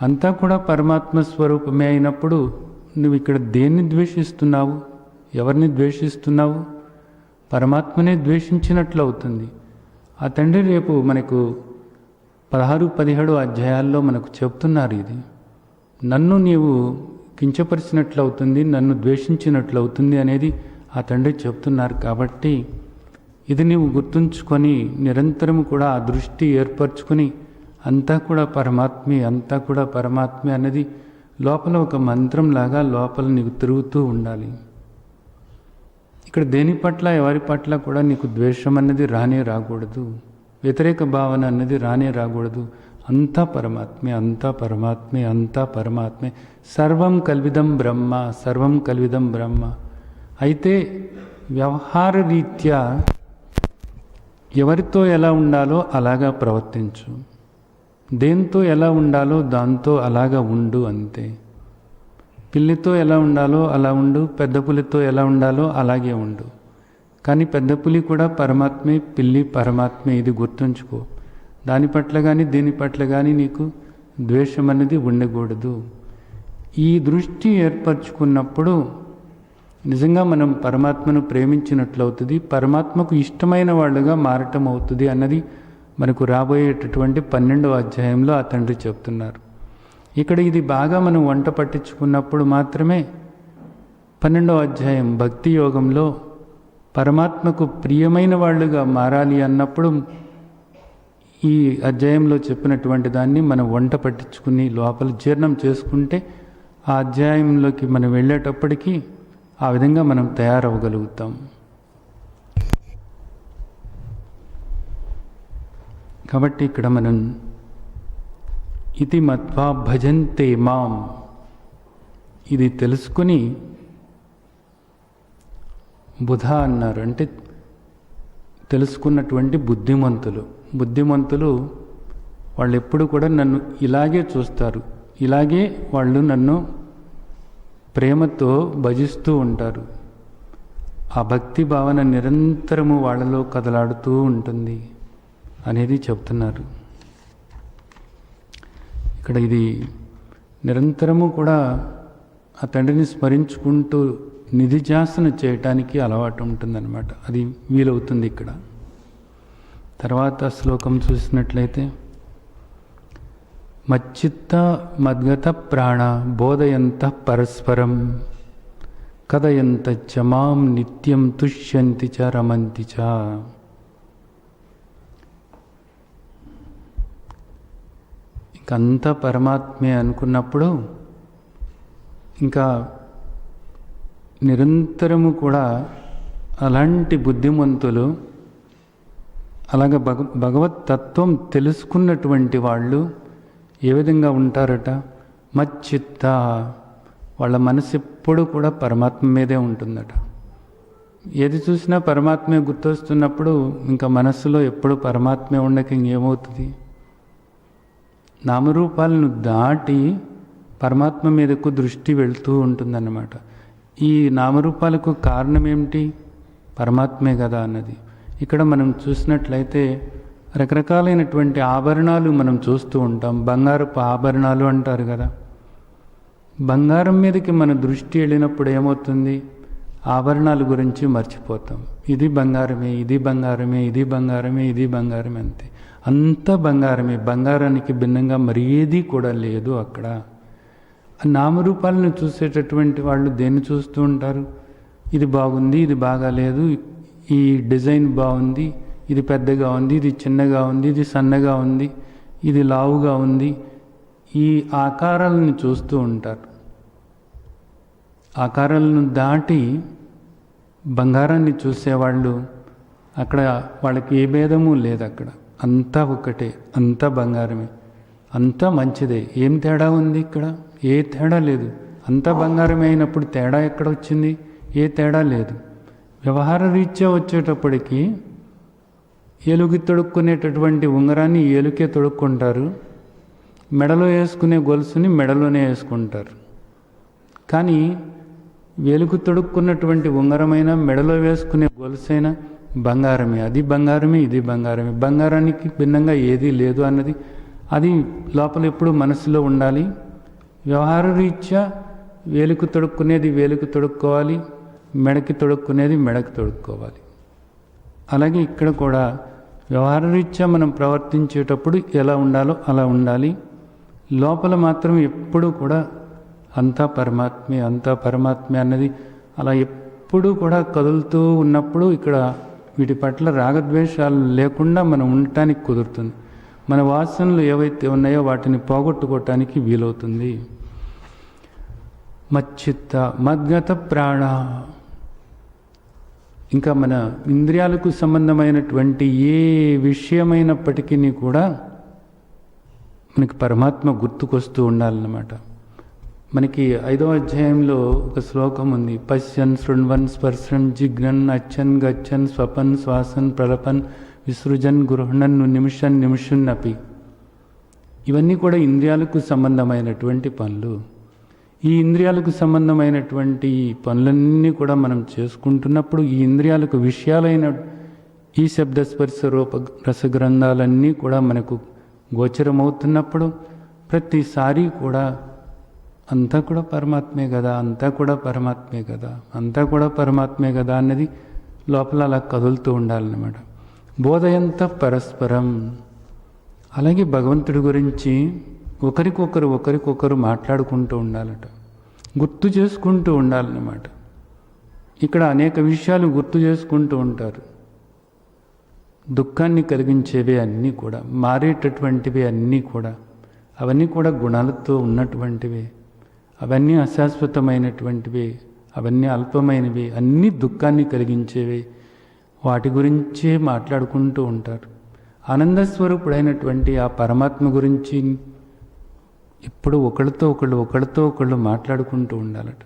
అంతా కూడా పరమాత్మ స్వరూపమే అయినప్పుడు నువ్వు ఇక్కడ దేన్ని ద్వేషిస్తున్నావు? ఎవరిని ద్వేషిస్తున్నావు? పరమాత్మనే ద్వేషించినట్లు అవుతుంది. ఆ తండ్రి రేపు మనకు 16-17 అధ్యాయాల్లో మనకు చెప్తున్నారు. ఇది నన్ను నీవు కించపరిచినట్లు అవుతుంది, నన్ను ద్వేషించినట్లు అవుతుంది అనేది ఆ తండ్రి చెప్తున్నారు. కాబట్టి ఇది నీవు గుర్తుంచుకొని నిరంతరము కూడా ఆ దృష్టి ఏర్పరచుకొని అంతా కూడా పరమాత్మే, అంతా కూడా పరమాత్మే అన్నది లోపల ఒక మంత్రంలాగా లోపల నీకు తిరుగుతూ ఉండాలి. ఇక్కడ దేని పట్ల ఎవరి పట్ల కూడా నీకు ద్వేషం అన్నది రాకూడదు, వ్యతిరేక భావన అన్నది రాకూడదు. అంతా పరమాత్మే, అంతా పరమాత్మే, అంతా పరమాత్మే. సర్వం కల్విదం బ్రహ్మ, సర్వం కల్విదం బ్రహ్మ. అయితే వ్యవహార రీత్యా ఎవరితో ఎలా ఉండాలో అలాగా ప్రవర్తించు, దేంతో ఎలా ఉండాలో దాంతో అలాగా ఉండు, అంతే. పిల్లితో ఎలా ఉండాలో అలా ఉండు, పెద్ద పులితో ఎలా ఉండాలో అలాగే ఉండు. కానీ పెద్ద పులి కూడా పరమాత్మే, పిల్లి పరమాత్మే. ఇది గుర్తుంచుకో. దాని పట్ల కానీ దీని పట్ల కానీ నీకు ద్వేషం అనేది ఉండకూడదు. ఈ దృష్టి ఏర్పరచుకున్నప్పుడు నిజంగా మనం పరమాత్మను ప్రేమించినట్లు అవుతుంది, పరమాత్మకు ఇష్టమైన వాళ్ళుగా మారటం అవుతుంది అన్నది మనకు రాబోయేటటువంటి 12వ అధ్యాయంలో ఆ తండ్రి చెప్తున్నారు. ఇక్కడ ఇది బాగా మనం వంట పట్టించుకున్నప్పుడు మాత్రమే 12వ అధ్యాయం భక్తి యోగంలో పరమాత్మకు ప్రియమైన వాళ్ళుగా మారాలి అన్నప్పుడు ఈ అధ్యాయంలో చెప్పినటువంటి దాన్ని మనం వంట పట్టించుకుని లోపల జీర్ణం చేసుకుంటే ఆ అధ్యాయంలోకి మనం వెళ్ళేటప్పటికీ ఆ విధంగా మనం తయారవ్వగలుగుతాం. కాబట్టి ఇక్కడ మనం ఇతి మత్వా భజంతే మాం, ఇది తెలుసుకుని బుధ అన్నారు. అంటే తెలుసుకున్నటువంటి బుద్ధిమంతులు వాళ్ళు ఎప్పుడు కూడా నన్ను ఇలాగే చూస్తారు, ఇలాగే వాళ్ళు నన్ను ప్రేమతో భజిస్తూ ఉంటారు. ఆ భక్తి భావన నిరంతరము వాళ్ళలో కదలాడుతూ ఉంటుంది అనేది చెప్తున్నారు. ఇక్కడ ఇది నిరంతరము కూడా ఆ తండ్రిని స్మరించుకుంటూ నిధిధ్యాసన చేయటానికి అలవాటు ఉంటుందన్నమాట. అది వీలవుతుంది ఇక్కడ. తర్వాత శ్లోకం చూసినట్లయితే మచ్చిత్త మద్గత ప్రాణ బోధయంత పరస్పరం కథయంత చ మాం నిత్యం తుష్యంతి చ రమంతి చ. ఇంకంతా పరమాత్మే అనుకున్నప్పుడు ఇంకా నిరంతరము కూడా అలాంటి బుద్ధిమంతులు, అలాగ భగవత్ తత్వం తెలుసుకున్నటువంటి వాళ్ళు ఏ విధంగా ఉంటారట? మచ్చిత్త, వాళ్ళ మనసు ఎప్పుడు కూడా పరమాత్మ మీదే ఉంటుందట. ఏది చూసినా పరమాత్మే గుర్తొస్తున్నప్పుడు ఇంకా మనస్సులో ఎప్పుడు పరమాత్మే ఉండక ఇంకేమవుతుంది? నామరూపాలను దాటి పరమాత్మ మీదకు దృష్టి వెళ్తూ ఉంటుందన్నమాట. ఈ నామరూపాలకు కారణం ఏమిటి? పరమాత్మే కదా అన్నది. ఇక్కడ మనం చూసినట్లయితే రకరకాలైనటువంటి ఆభరణాలు మనం చూస్తూ ఉంటాం. బంగారపు ఆభరణాలు అంటారు కదా. బంగారం మీదకి మన దృష్టి వెళ్ళినప్పుడు ఏమవుతుంది? ఆభరణాల గురించి మర్చిపోతాం. ఇది బంగారమే, ఇది బంగారమే, ఇది బంగారమే, ఇది బంగారమే, అంతే. అంతా బంగారమే. బంగారానికి భిన్నంగా మరి ఏది కూడా లేదు అక్కడ. నామరూపాలను చూసేటటువంటి వాళ్ళు దేన్ని చూస్తూ ఉంటారు? ఇది బాగుంది, ఇది బాగాలేదు, ఈ డిజైన్ బాగుంది, ఇది పెద్దగా ఉంది, ఇది చిన్నగా ఉంది, ఇది సన్నగా ఉంది, ఇది లావుగా ఉంది, ఈ ఆకారాలను చూస్తూ ఉంటారు. ఆకారాలను దాటి బంగారాన్ని చూసేవాళ్ళు అక్కడ వాళ్ళకి ఏ భేదము లేదు. అక్కడ అంతా ఒక్కటే, అంతా బంగారమే, అంతా మంచిదే. ఏం తేడా ఉంది ఇక్కడ? ఏ తేడా లేదు. అంతా బంగారమే అయినప్పుడు తేడా ఎక్కడ వచ్చింది? ఏ తేడా లేదు. వ్యవహార రీత్యా వచ్చేటప్పటికి ఏలుకి తొడుక్కునేటటువంటి ఉంగరాన్ని ఏలుకే తొడుక్కుంటారు, మెడలో వేసుకునే గొలుసుని మెడలోనే వేసుకుంటారు. కానీ వేలుకు తొడుక్కున్నటువంటి ఉంగరమైన మెడలో వేసుకునే గొలుసైనా బంగారమే. అది బంగారమే, ఇది బంగారమే. బంగారానికి భిన్నంగా ఏదీ లేదు అన్నది అది లోపల ఎప్పుడు మనసులో ఉండాలి. వ్యవహార రీత్యా వేలుకు తొడుక్కునేది వేలుకు తొడుక్కోవాలి, మెడకి తొడుక్కునేది మెడకి తొడుక్కోవాలి. అలాగే ఇక్కడ కూడా వ్యవహార రీత్యా మనం ప్రవర్తించేటప్పుడు ఎలా ఉండాలో అలా ఉండాలి. లోపల మాత్రం ఎప్పుడూ కూడా అంతా పరమాత్మే, అంతా పరమాత్మే అన్నది అలా ఎప్పుడూ కూడా కదులుతూ ఉన్నప్పుడు ఇక్కడ వీటి పట్ల రాగద్వేషాలు లేకుండా మనం ఉండటానికి కుదురుతుంది. మన వాసనలు ఏవైతే ఉన్నాయో వాటిని పోగొట్టుకోవటానికి వీలవుతుంది. మచ్చిత్త మద్గత ప్రాణ, ఇంకా మన ఇంద్రియాలకు సంబంధమైనటువంటి ఏ విషయమైనప్పటికీ కూడా మనకి పరమాత్మ గుర్తుకొస్తూ ఉండాలన్నమాట. మనకి 5వ అధ్యాయంలో ఒక శ్లోకం ఉంది. పశ్యన్ శృణ్వన్ స్పర్శన్ జిఘ్నన్ అచ్చన్ గచ్చన్ స్వపన్ శ్వాసన్ ప్రలపన్ విసృజన్ గృహణన్ నిమిషన్ నిమిషున్నపి. ఇవన్నీ కూడా ఇంద్రియాలకు సంబంధమైనటువంటి పనులు. ఈ ఇంద్రియాలకు సంబంధమైనటువంటి పనులన్నీ కూడా మనం చేసుకుంటున్నప్పుడు ఈ ఇంద్రియాలకు విషయాలైన ఈ శబ్దస్పర్శ రూప రసగ్రంథాలన్నీ కూడా మనకు గోచరమవుతున్నప్పుడు ప్రతిసారి కూడా అంతా కూడా పరమాత్మే కదా, అంతా కూడా పరమాత్మే కదా, అంతా కూడా పరమాత్మే కదా అన్నది లోపల అలా కదులుతూ ఉండాలన్నమాట. బోధయంత పరస్పరం. అలాగే భగవంతుడి గురించి ఒకరికొకరు మాట్లాడుకుంటూ ఉండాలట, గుర్తు చేసుకుంటూ ఉండాలన్నమాట. ఇక్కడ అనేక విషయాలు గుర్తు చేసుకుంటూ ఉంటారు. దుఃఖాన్ని కలిగించేవే అన్నీ కూడా, మారేటటువంటివి అన్నీ కూడా, అవన్నీ కూడా గుణాలతో ఉన్నటువంటివే, అవన్నీ అశాశ్వతమైనటువంటివి, అవన్నీ అల్పమైనవి, అన్నీ దుఃఖాన్ని కలిగించేవి. వాటి గురించే మాట్లాడుకుంటూ ఉంటారు. ఆనందస్వరూపుడైనటువంటి ఆ పరమాత్మ గురించి ఇప్పుడు ఒకళ్ళతో ఒకళ్ళు మాట్లాడుకుంటూ ఉండాలట.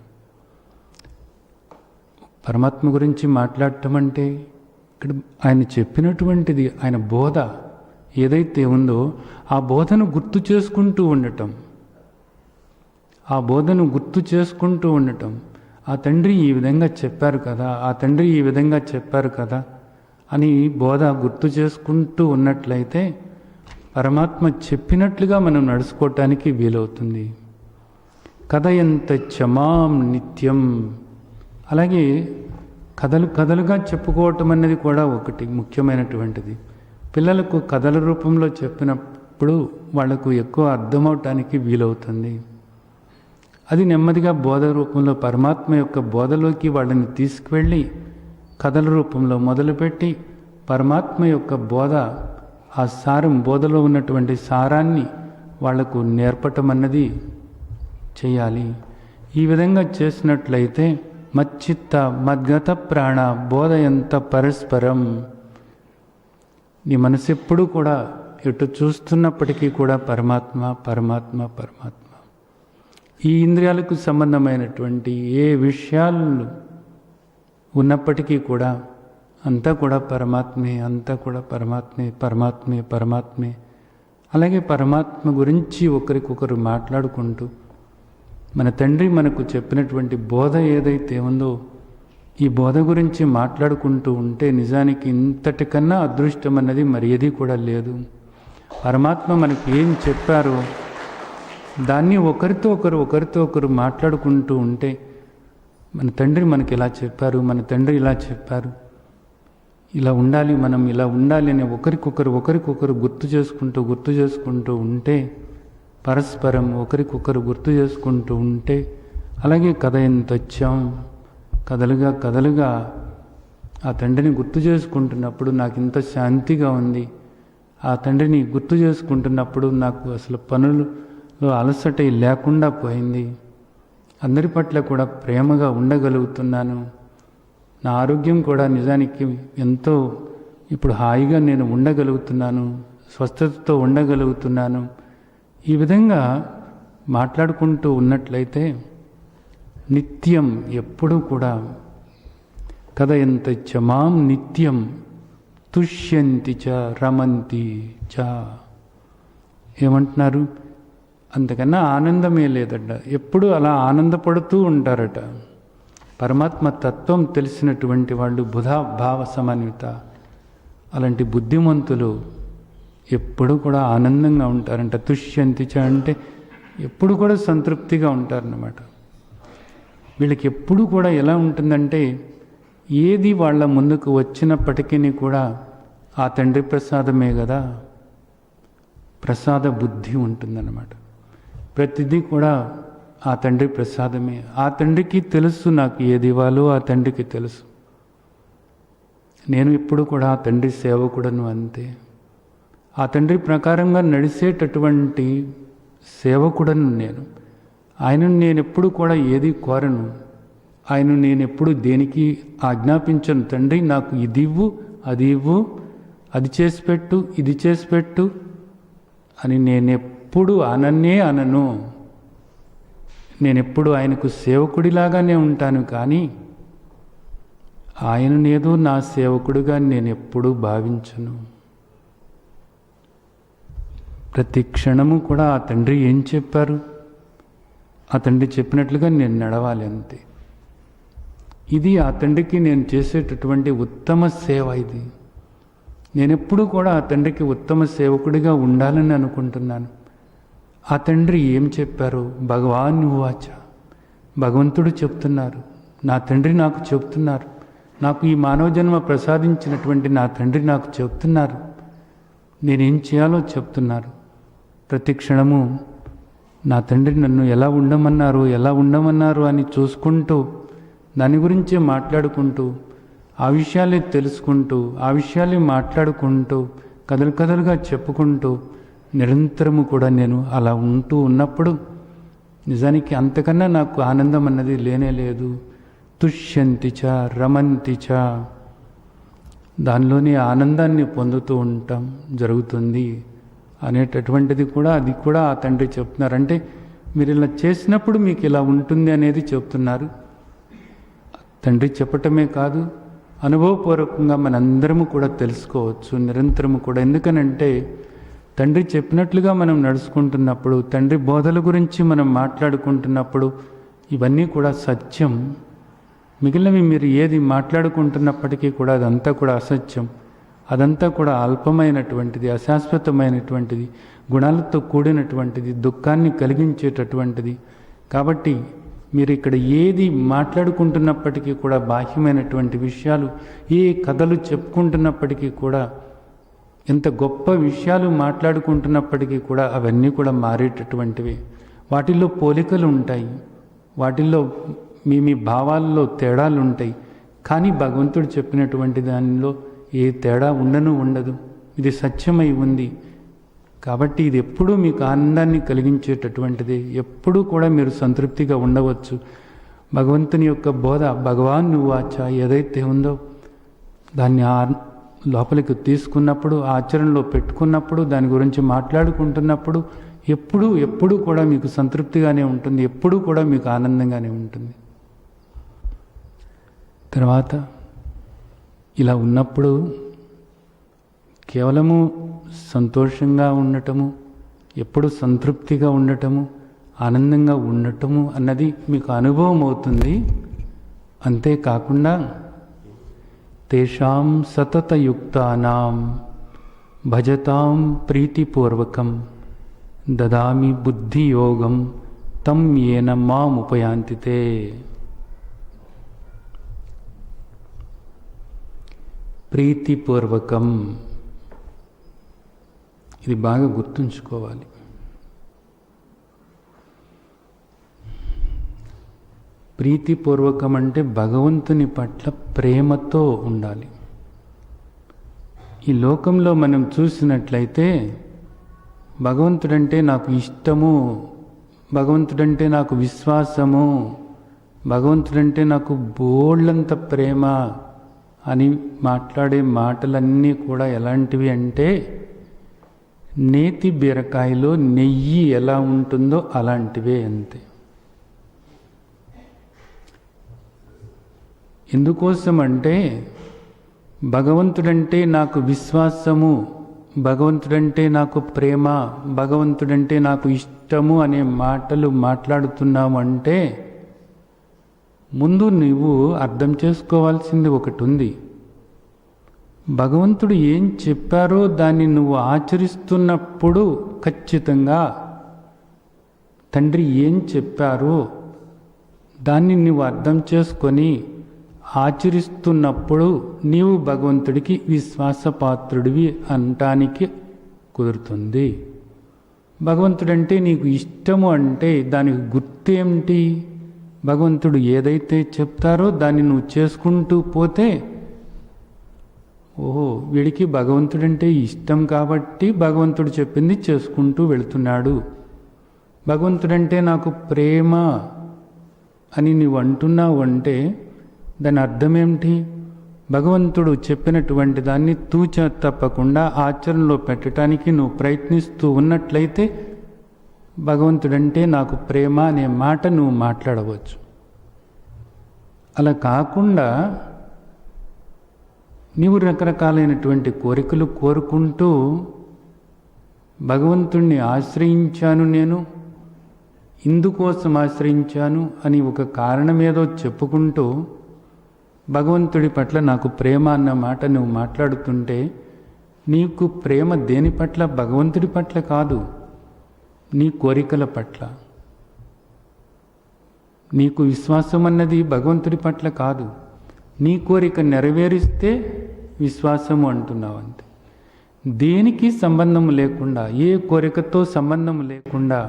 పరమాత్మ గురించి మాట్లాడటం అంటే ఇక్కడ ఆయన చెప్పినటువంటిది, ఆయన బోధ ఏదైతే ఉందో ఆ బోధను గుర్తు చేసుకుంటూ ఉండటం, ఆ బోధను గుర్తు చేసుకుంటూ ఉండటం. ఆ తండ్రి ఈ విధంగా చెప్పారు కదా, ఆ తండ్రి ఈ విధంగా చెప్పారు కదా అని బోధ గుర్తు చేసుకుంటూ ఉన్నట్లయితే పరమాత్మ చెప్పినట్లుగా మనం నడుచుకోవటానికి వీలవుతుంది. కథయంత చమాం నిత్యం. అలాగే కథలుగా చెప్పుకోవటం అన్నది కూడా ఒకటి ముఖ్యమైనటువంటిది. పిల్లలకు కథల రూపంలో చెప్పినప్పుడు వాళ్లకు ఎక్కువ అర్థమవటానికి వీలవుతుంది. అది నెమ్మదిగా బోధ రూపంలో పరమాత్మ యొక్క బోధలోకి వాళ్ళని తీసుకువెళ్ళి కథల రూపంలో మొదలుపెట్టి పరమాత్మ యొక్క బోధ, ఆ సారం, బోధలో ఉన్నటువంటి సారాన్ని వాళ్లకు నేర్పటం అన్నది చేయాలి. ఈ విధంగా చేసినట్లయితే మచ్చిత్త మద్గత ప్రాణ బోధయంత పరస్పరం. నీ మనసు ఎప్పుడూ కూడా ఎటు చూస్తున్నప్పటికీ కూడా పరమాత్మ పరమాత్మ పరమాత్మ. ఈ ఇంద్రియాలకు సంబంధమైనటువంటి ఏ విషయాలు ఉన్నప్పటికీ కూడా అంతా కూడా పరమాత్మే, అంతా కూడా పరమాత్మే, పరమాత్మే, పరమాత్మే. అలాగే పరమాత్మ గురించి ఒకరికొకరు మాట్లాడుకుంటూ మన తండ్రి మనకు చెప్పినటువంటి బోధ ఏదైతే ఉందో ఈ బోధ గురించి మాట్లాడుకుంటూ ఉంటే నిజానికి ఇంతటికన్నా అదృష్టం అన్నది మరి ఏది కూడా లేదు. పరమాత్మ మనకు ఏం చెప్పారో దాన్ని ఒకరితో ఒకరు మాట్లాడుకుంటూ ఉంటే మన తండ్రి మనకి ఇలా చెప్పారు, మన తండ్రి ఇలా చెప్పారు, ఇలా ఉండాలి, మనం ఇలా ఉండాలి అని ఒకరికొకరు గుర్తు చేసుకుంటూ ఉంటే, పరస్పరం ఒకరికొకరు గుర్తు చేసుకుంటూ ఉంటే, అలాగే కథ ఎంత వచ్చాం కథలుగా ఆ తండ్రిని గుర్తు చేసుకుంటున్నప్పుడు నాకు ఇంత శాంతిగా ఉంది, ఆ తండ్రిని గుర్తు చేసుకుంటున్నప్పుడు నాకు అసలు పనులలో అలసట లేకుండా పోయింది, అందరి పట్ల కూడా ప్రేమగా ఉండగలుగుతున్నాను, నా ఆరోగ్యం కూడా నిజానికి ఎంతో ఇప్పుడు హాయిగా నేను ఉండగలుగుతున్నాను, స్వస్థతతో ఉండగలుగుతున్నాను. ఈ విధంగా మాట్లాడుకుంటూ ఉన్నట్లయితే నిత్యం ఎప్పుడూ కూడా కథ ఎంత చమాం నిత్యం తుష్యంతి చ రమంతి చ. ఏమంటున్నారు? అంతకన్నా ఆనందమే లేదట. ఎప్పుడు అలా ఆనందపడుతూ ఉంటారట. పరమాత్మ తత్వం తెలిసినటువంటి వాళ్ళు బుధా భావ సమన్విత, అలాంటి బుద్ధిమంతులు ఎప్పుడు కూడా ఆనందంగా ఉంటారంట. తుష్యంతి చ అంటే ఎప్పుడు కూడా సంతృప్తిగా ఉంటారన్నమాట. వీళ్ళకి ఎప్పుడు కూడా ఎలా ఉంటుందంటే ఏది వాళ్ళ ముందుకు వచ్చినప్పటికీ కూడా ఆ తండ్రి ప్రసాదమే కదా, ప్రసాద బుద్ధి ఉంటుందన్నమాట. ప్రతిదీ కూడా ఆ తండ్రి ప్రసాదమే. ఆ తండ్రికి తెలుసు నాకు ఏది ఇవ్వాలో, ఆ తండ్రికి తెలుసు. నేను ఇప్పుడు కూడా ఆ తండ్రి సేవకుడను, అంతే. ఆ తండ్రి ప్రకారంగా నడిచేటటువంటి సేవకుడను నేను. ఆయనను నేను ఎప్పుడు కూడా ఏది కోరను, ఆయన నేను ఎప్పుడు దేనికి ఆజ్ఞాపించను. తండ్రి నాకు ఇది ఇవ్వు, అది ఇవ్వు, అది చేసి పెట్టు, ఇది చేసి పెట్టు అని నేనెప్పుడు అనను. నేనెప్పుడు ఆయనకు సేవకుడిలాగానే ఉంటాను, కానీ ఆయననేదో నా సేవకుడిగా నేను ఎప్పుడూ భావించను. ప్రతి క్షణము కూడా ఆ తండ్రి ఏం చెప్పారు, ఆ తండ్రి చెప్పినట్లుగా నేను నడవాలి, అంతే. ఇది ఆ తండ్రికి నేను చేసేటటువంటి ఉత్తమ సేవ. ఇది నేనెప్పుడు కూడా ఆ తండ్రికి ఉత్తమ సేవకుడిగా ఉండాలని అనుకుంటున్నాను. ఆ తండ్రి ఏం చెప్పారు? భగవాన్ ఉవాచ, భగవంతుడు చెప్తున్నారు, నా తండ్రి నాకు చెప్తున్నారు, నాకు ఈ మానవ జన్మ ప్రసాదించినటువంటి నా తండ్రి నాకు చెప్తున్నారు, నేనేం చేయాలో చెప్తున్నారు. ప్రతి క్షణము నా తండ్రి నన్ను ఎలా ఉండమన్నారు అని చూసుకుంటూ దాని గురించే మాట్లాడుకుంటూ ఆ విషయాలే తెలుసుకుంటూ, ఆ విషయాలే మాట్లాడుకుంటూ, కథలు కథలుగా చెప్పుకుంటూ నిరంతరము కూడా నేను అలా ఉంటూ ఉన్నప్పుడు నిజానికి అంతకన్నా నాకు ఆనందం అన్నది లేనే లేదు. తుష్యంతి చ రమంతి చ, దానిలోని ఆనందాన్ని పొందుతూ ఉంటాం జరుగుతుంది అనేటటువంటిది కూడా, అది కూడా ఆ తండ్రి చెప్తున్నారు. అంటే మీరు ఇలా చేసినప్పుడు మీకు ఇలా ఉంటుంది అనేది చెప్తున్నారు. తండ్రి చెప్పటమే కాదు, అనుభవపూర్వకంగా మనందరము కూడా తెలుసుకోవచ్చు నిరంతరము కూడా. ఎందుకనంటే తండ్రి చెప్పినట్లుగా మనం నడుచుకుంటున్నప్పుడు, తండ్రి బోధల గురించి మనం మాట్లాడుకుంటున్నప్పుడు ఇవన్నీ కూడా సత్యం. మిగిలినవి మీరు ఏది మాట్లాడుకుంటున్నప్పటికీ కూడా అదంతా కూడా అసత్యం, అదంతా కూడా అల్పమైనటువంటిది, అశాశ్వతమైనటువంటిది, గుణాలతో కూడినటువంటిది, దుఃఖాన్ని కలిగించేటటువంటిది. కాబట్టి మీరు ఇక్కడ ఏది మాట్లాడుకుంటున్నప్పటికీ కూడా బాహ్యమైనటువంటి విషయాలు, ఏ కథలు చెప్పుకుంటున్నప్పటికీ కూడా, ఎంత గొప్ప విషయాలు మాట్లాడుకుంటున్నప్పటికీ కూడా అవన్నీ కూడా మారేటటువంటివి. వాటిల్లో పోలికలు ఉంటాయి, వాటిల్లో మీ భావాల్లో తేడాలు ఉంటాయి. కానీ భగవంతుడు చెప్పినటువంటి దానిలో ఏ తేడా ఉండదు. ఇది సత్యమై ఉంది. కాబట్టి ఇది ఎప్పుడూ మీకు ఆనందాన్ని కలిగించేటటువంటిది. ఎప్పుడూ కూడా మీరు సంతృప్తిగా ఉండవచ్చు. భగవంతుని యొక్క బోధ, భగవాన్ వాచ ఏదైతే ఉందో దాన్ని లోపలికి తీసుకున్నప్పుడు, ఆచరణలో పెట్టుకున్నప్పుడు, దాని గురించి మాట్లాడుకుంటున్నప్పుడు ఎప్పుడూ కూడా మీకు సంతృప్తిగానే ఉంటుంది, ఎప్పుడూ కూడా మీకు ఆనందంగానే ఉంటుంది. తర్వాత ఇలా ఉన్నప్పుడు కేవలము సంతోషంగా ఉండటము, ఎప్పుడు సంతృప్తిగా ఉండటము, ఆనందంగా ఉండటము అన్నది మీకు అనుభవం అవుతుంది. అంతేకాకుండా తేషాం సతతయుక్తానాం భజతాం ప్రీతిపూర్వకం దదామి బుద్ధియోగం తం ఏన మాముపయాంతితే. ప్రీతిపూర్వకం, ఇది బాగా గుర్తుంచుకోవాలి. ప్రీతిపూర్వకం అంటే భగవంతుని పట్ల ప్రేమతో ఉండాలి. ఈ లోకంలో మనం చూసినట్లయితే భగవంతుడంటే నాకు ఇష్టము, భగవంతుడంటే నాకు విశ్వాసము, భగవంతుడంటే నాకు బోళ్ళంత ప్రేమ అని మాట్లాడే మాటలన్నీ కూడా ఎలాంటివి అంటే నేతి బీరకాయలో నెయ్యి ఎలా ఉంటుందో అలాంటివే. అంతే. ఎందుకోసం అంటే భగవంతుడంటే నాకు విశ్వాసము, భగవంతుడంటే నాకు ప్రేమ, భగవంతుడంటే నాకు ఇష్టము అనే మాటలు మాట్లాడుతున్నాము అంటే ముందు నువ్వు అర్థం చేసుకోవాల్సింది ఒకటి ఉంది. భగవంతుడు ఏం చెప్పారో దాన్ని నువ్వు ఆచరిస్తున్నప్పుడు ఖచ్చితంగా తండ్రి ఏం చెప్పారో దాన్ని నువ్వు అర్థం చేసుకొని ఆచరిస్తున్నప్పుడు నీవు భగవంతుడికి విశ్వాసపాత్రుడివి అనటానికి కుదురుతుంది. భగవంతుడంటే నీకు ఇష్టము అంటే దానికి గుర్తేమిటి? భగవంతుడు ఏదైతే చెప్తారో దాన్ని నువ్వు చేసుకుంటూ పోతే, ఓహో వీడికి భగవంతుడంటే ఇష్టం కాబట్టి భగవంతుడు చెప్పింది చేసుకుంటూ వెళుతున్నాడు, భగవంతుడంటే నాకు ప్రేమ అని నువ్వు అంటున్నావు అంటే దాని అర్థం ఏమిటి? భగవంతుడు చెప్పినటువంటి దాన్ని తూచ తప్పకుండా ఆచరణలో పెట్టడానికి నువ్వు ప్రయత్నిస్తూ ఉన్నట్లయితే భగవంతుడంటే నాకు ప్రేమ అనే మాట నువ్వు మాట్లాడవచ్చు. అలా కాకుండా నీవు రకరకాలైనటువంటి కోరికలు కోరుకుంటూ భగవంతుణ్ణి ఆశ్రయించాను, నేను ఇందుకోసం ఆశ్రయించాను అని ఒక కారణమేదో చెప్పుకుంటూ భగవంతుడి పట్ల నాకు ప్రేమ అన్న మాట నువ్వు మాట్లాడుతుంటే నీకు ప్రేమ దేని పట్ల? భగవంతుడి పట్ల కాదు, నీ కోరికల పట్ల. నీకు విశ్వాసం అన్నది భగవంతుడి పట్ల కాదు, నీ కోరిక నెరవేరిస్తే విశ్వాసము అంటున్నావు అంతే. దేనికి సంబంధం లేకుండా, ఏ కోరికతో సంబంధం లేకుండా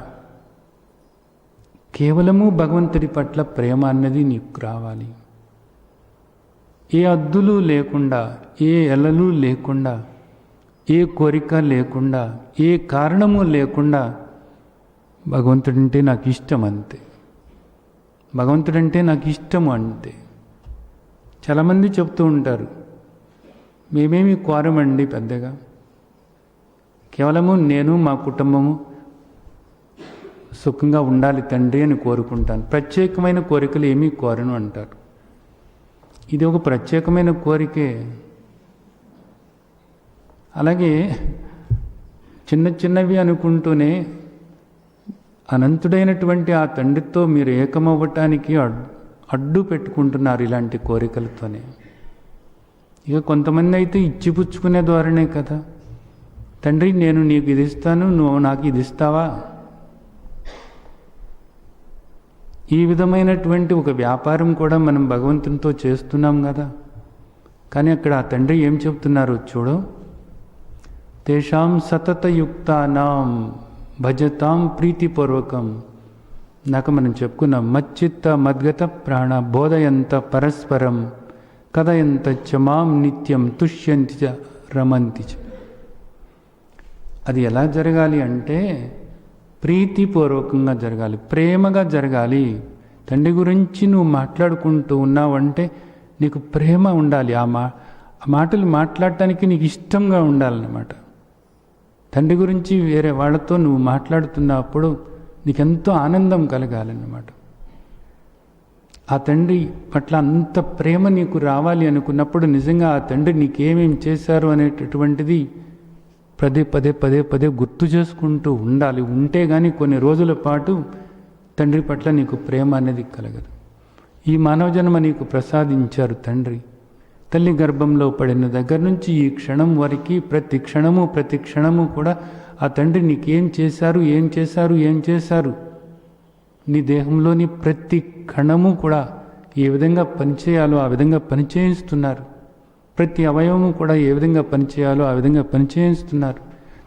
కేవలము భగవంతుడి పట్ల ప్రేమ అన్నది నీకు రావాలి. ఏ అద్దులు లేకుండా, ఏ ఎలలు లేకుండా, ఏ కోరిక లేకుండా, ఏ కారణము లేకుండా భగవంతుడంటే నాకు ఇష్టం అంతే. భగవంతుడంటే నాకు ఇష్టము అంతే. చాలామంది చెప్తూ ఉంటారు, మేమేమి కోరమండి పెద్దగా, కేవలము నేను మా కుటుంబము సుఖంగా ఉండాలి తండ్రి అని కోరుకుంటాను, ప్రత్యేకమైన కోరికలు ఏమీ కోరను అంటారు. ఇది ఒక ప్రత్యేకమైన కోరికే. అలాగే చిన్న చిన్నవి అనుకుంటూనే అనంతుడైనటువంటి ఆ తండ్రితో మీరు ఏకమవ్వటానికి అడ్డు పెట్టుకుంటున్నారు ఇలాంటి కోరికలతోనే. ఇక కొంతమంది అయితే ఇచ్చిపుచ్చుకునే ద్వారానే కదా, తండ్రి నేను నీకు ఇది ఇస్తాను, నువ్వు నాకు ఇది ఇస్తావా? ఈ విధమైనటువంటి ఒక వ్యాపారం కూడా మనం భగవంతునితో చేస్తున్నాం కదా. కానీ అక్కడ ఆ తండ్రి ఏం చెప్తున్నారు చూడు, తేషాం సతతయుక్తానాం భజతాం ప్రీతిపూర్వకం. నాకు మనం చెప్పుకున్నాం, మచ్చిత్త మద్గత ప్రాణ బోధయంత పరస్పరం కథయంత చ మాం నిత్యం తుష్యంతి చ రమంతి చ. అది ఎలా జరగాలి అంటే ప్రీతిపూర్వకంగా జరగాలి, ప్రేమగా జరగాలి. తండ్రి గురించి నువ్వు మాట్లాడుకుంటూ ఉన్నావంటే నీకు ప్రేమ ఉండాలి. ఆ మాటలు మాట్లాడటానికి నీకు ఇష్టంగా ఉండాలన్నమాట. తండ్రి గురించి వేరే వాళ్ళతో నువ్వు మాట్లాడుతున్నప్పుడు నీకెంతో ఆనందం కలగాలన్నమాట. ఆ తండ్రి పట్ల అంత ప్రేమ నీకు రావాలి అనుకున్నప్పుడు నిజంగా ఆ తండ్రి నీకేమేం చేశారు అనేటటువంటిది పదే పదే పదే పదే గుర్తు చేసుకుంటూ ఉండాలి. ఉంటే కానీ కొన్ని రోజుల పాటు తండ్రి పట్ల నీకు ప్రేమ అనేది కలగదు. ఈ మానవ జన్మ నీకు ప్రసాదించారు తండ్రి. తల్లి గర్భంలో పడిన దగ్గర నుంచి ఈ క్షణం వరకు ప్రతి క్షణము కూడా ఆ తండ్రి నీకేం చేశారు, ఏం చేశారు, ఏం చేశారు, నీ దేహంలోని ప్రతి కణము కూడా ఏ విధంగా పనిచేయాలో ఆ విధంగా పనిచేయిస్తున్నారు. ప్రతి అవయవము కూడా ఏ విధంగా పనిచేయాలో ఆ విధంగా పనిచేయిస్తున్నారు.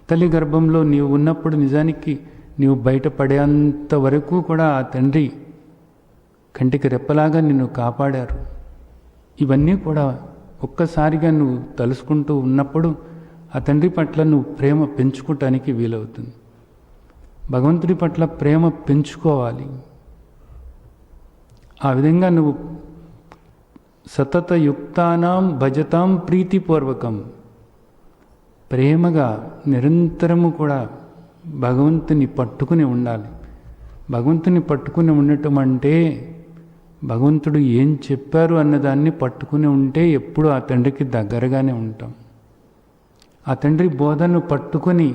తల్లి గర్భంలో నీవు ఉన్నప్పుడు నిజానికి నీవు బయటపడేంత వరకు కూడా ఆ తండ్రి కంటికి రెప్పలాగా నిన్ను కాపాడారు. ఇవన్నీ కూడా ఒక్కసారిగా నువ్వు తలుసుకుంటూ ఉన్నప్పుడు ఆ తండ్రి పట్ల నువ్వు ప్రేమ పెంచుకోవటానికి వీలవుతుంది. భగవంతుడి పట్ల ప్రేమ పెంచుకోవాలి. ఆ విధంగా నువ్వు సతతయుక్తానాం భజతాం ప్రీతిపూర్వకం, ప్రేమగా నిరంతరము కూడా భగవంతుని పట్టుకుని ఉండాలి. భగవంతుని పట్టుకుని ఉండటం అంటే భగవంతుడు ఏం చెప్పారు అన్నదాన్ని పట్టుకుని ఉంటే ఎప్పుడు ఆ తండ్రికి దగ్గరగానే ఉంటాం. ఆ తండ్రి బోధను పట్టుకొని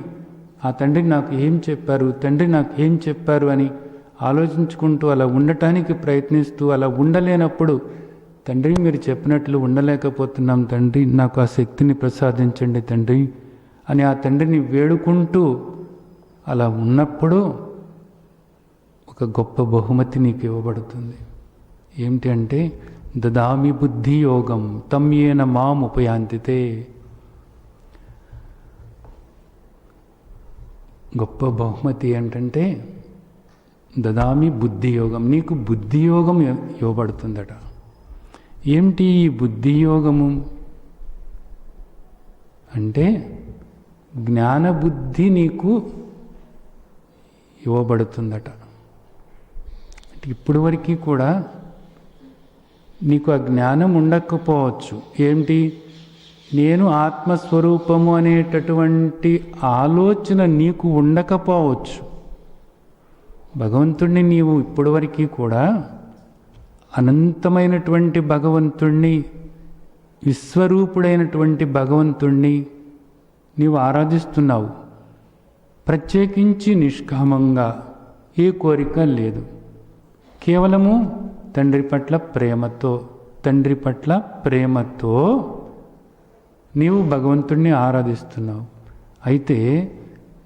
ఆ తండ్రి నాకు ఏం చెప్పారు, తండ్రి నాకు ఏం చెప్పారు అని ఆలోచించుకుంటూ అలా ఉండటానికి ప్రయత్నిస్తూ అలా ఉండలేనప్పుడు తండ్రి మీరు చెప్పినట్లు ఉండలేకపోతున్నాం తండ్రి, నాకు ఆ శక్తిని ప్రసాదించండి తండ్రి అని ఆ తండ్రిని వేడుకుంటూ అలా ఉన్నప్పుడు ఒక గొప్ప బహుమతి నీకు ఇవ్వబడుతుంది. ఏమిటి అంటే దదామి బుద్ధి యోగం తమ్యేన మాం ఉపయాంతితే. గొప్ప బహుమతి ఏంటంటే దదామి బుద్ధి యోగం, నీకు బుద్ధి యోగం ఇవ్వబడుతుందట. ఏమిటి ఈ బుద్ధి యోగము అంటే జ్ఞానబుద్ధి నీకు ఇవ్వబడుతుందట. ఇప్పటి వరకు కూడా నీకు ఆ జ్ఞానం ఉండకపోవచ్చు. ఏమిటి, నేను ఆత్మస్వరూపము అనేటటువంటి ఆలోచన నీకు ఉండకపోవచ్చు. భగవంతుణ్ణి నీవు ఇప్పటి వరకు కూడా అనంతమైనటువంటి భగవంతుణ్ణి, విశ్వరూపుడైనటువంటి భగవంతుణ్ణి నీవు ఆరాధిస్తున్నావు. ప్రత్యేకించి నిష్కామంగా ఏ కోరిక లేదు, కేవలము తండ్రి పట్ల ప్రేమతో నీవు భగవంతుణ్ణి ఆరాధిస్తున్నావు. అయితే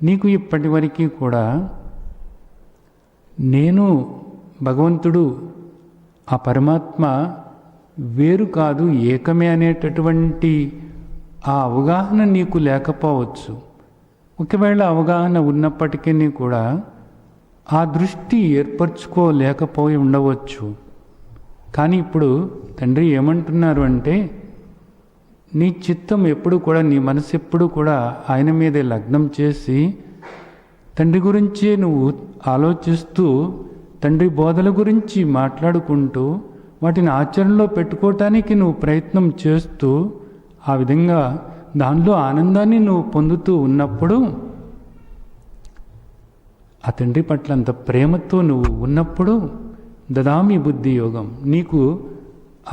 నీకు ఇప్పటి వరకు కూడా నేను భగవంతుడు ఆ పరమాత్మ వేరు కాదు ఏకమే అనేటటువంటి ఆ అవగాహన నీకు లేకపోవచ్చు. ఒకవేళ అవగాహన ఉన్నప్పటికీ కూడా ఆ దృష్టి ఏర్పరచుకోలేకపోయి ఉండవచ్చు. కానీ ఇప్పుడు తండ్రి ఏమంటున్నారు అంటే, నీ చిత్తం ఎప్పుడు కూడా, నీ మనసు ఎప్పుడు కూడా ఆయన మీదే లగ్నం చేసి తండ్రి గురించే నువ్వు ఆలోచిస్తూ, తండ్రి బోధల గురించి మాట్లాడుకుంటూ, వాటిని ఆచరణలో పెట్టుకోవటానికి నువ్వు ప్రయత్నం చేస్తూ, ఆ విధంగా దానిలో ఆనందాన్ని నువ్వు పొందుతూ ఉన్నప్పుడు, ఆ తండ్రి పట్ల అంత ప్రేమతో నువ్వు ఉన్నప్పుడు, దదామి బుద్ధి యోగం, నీకు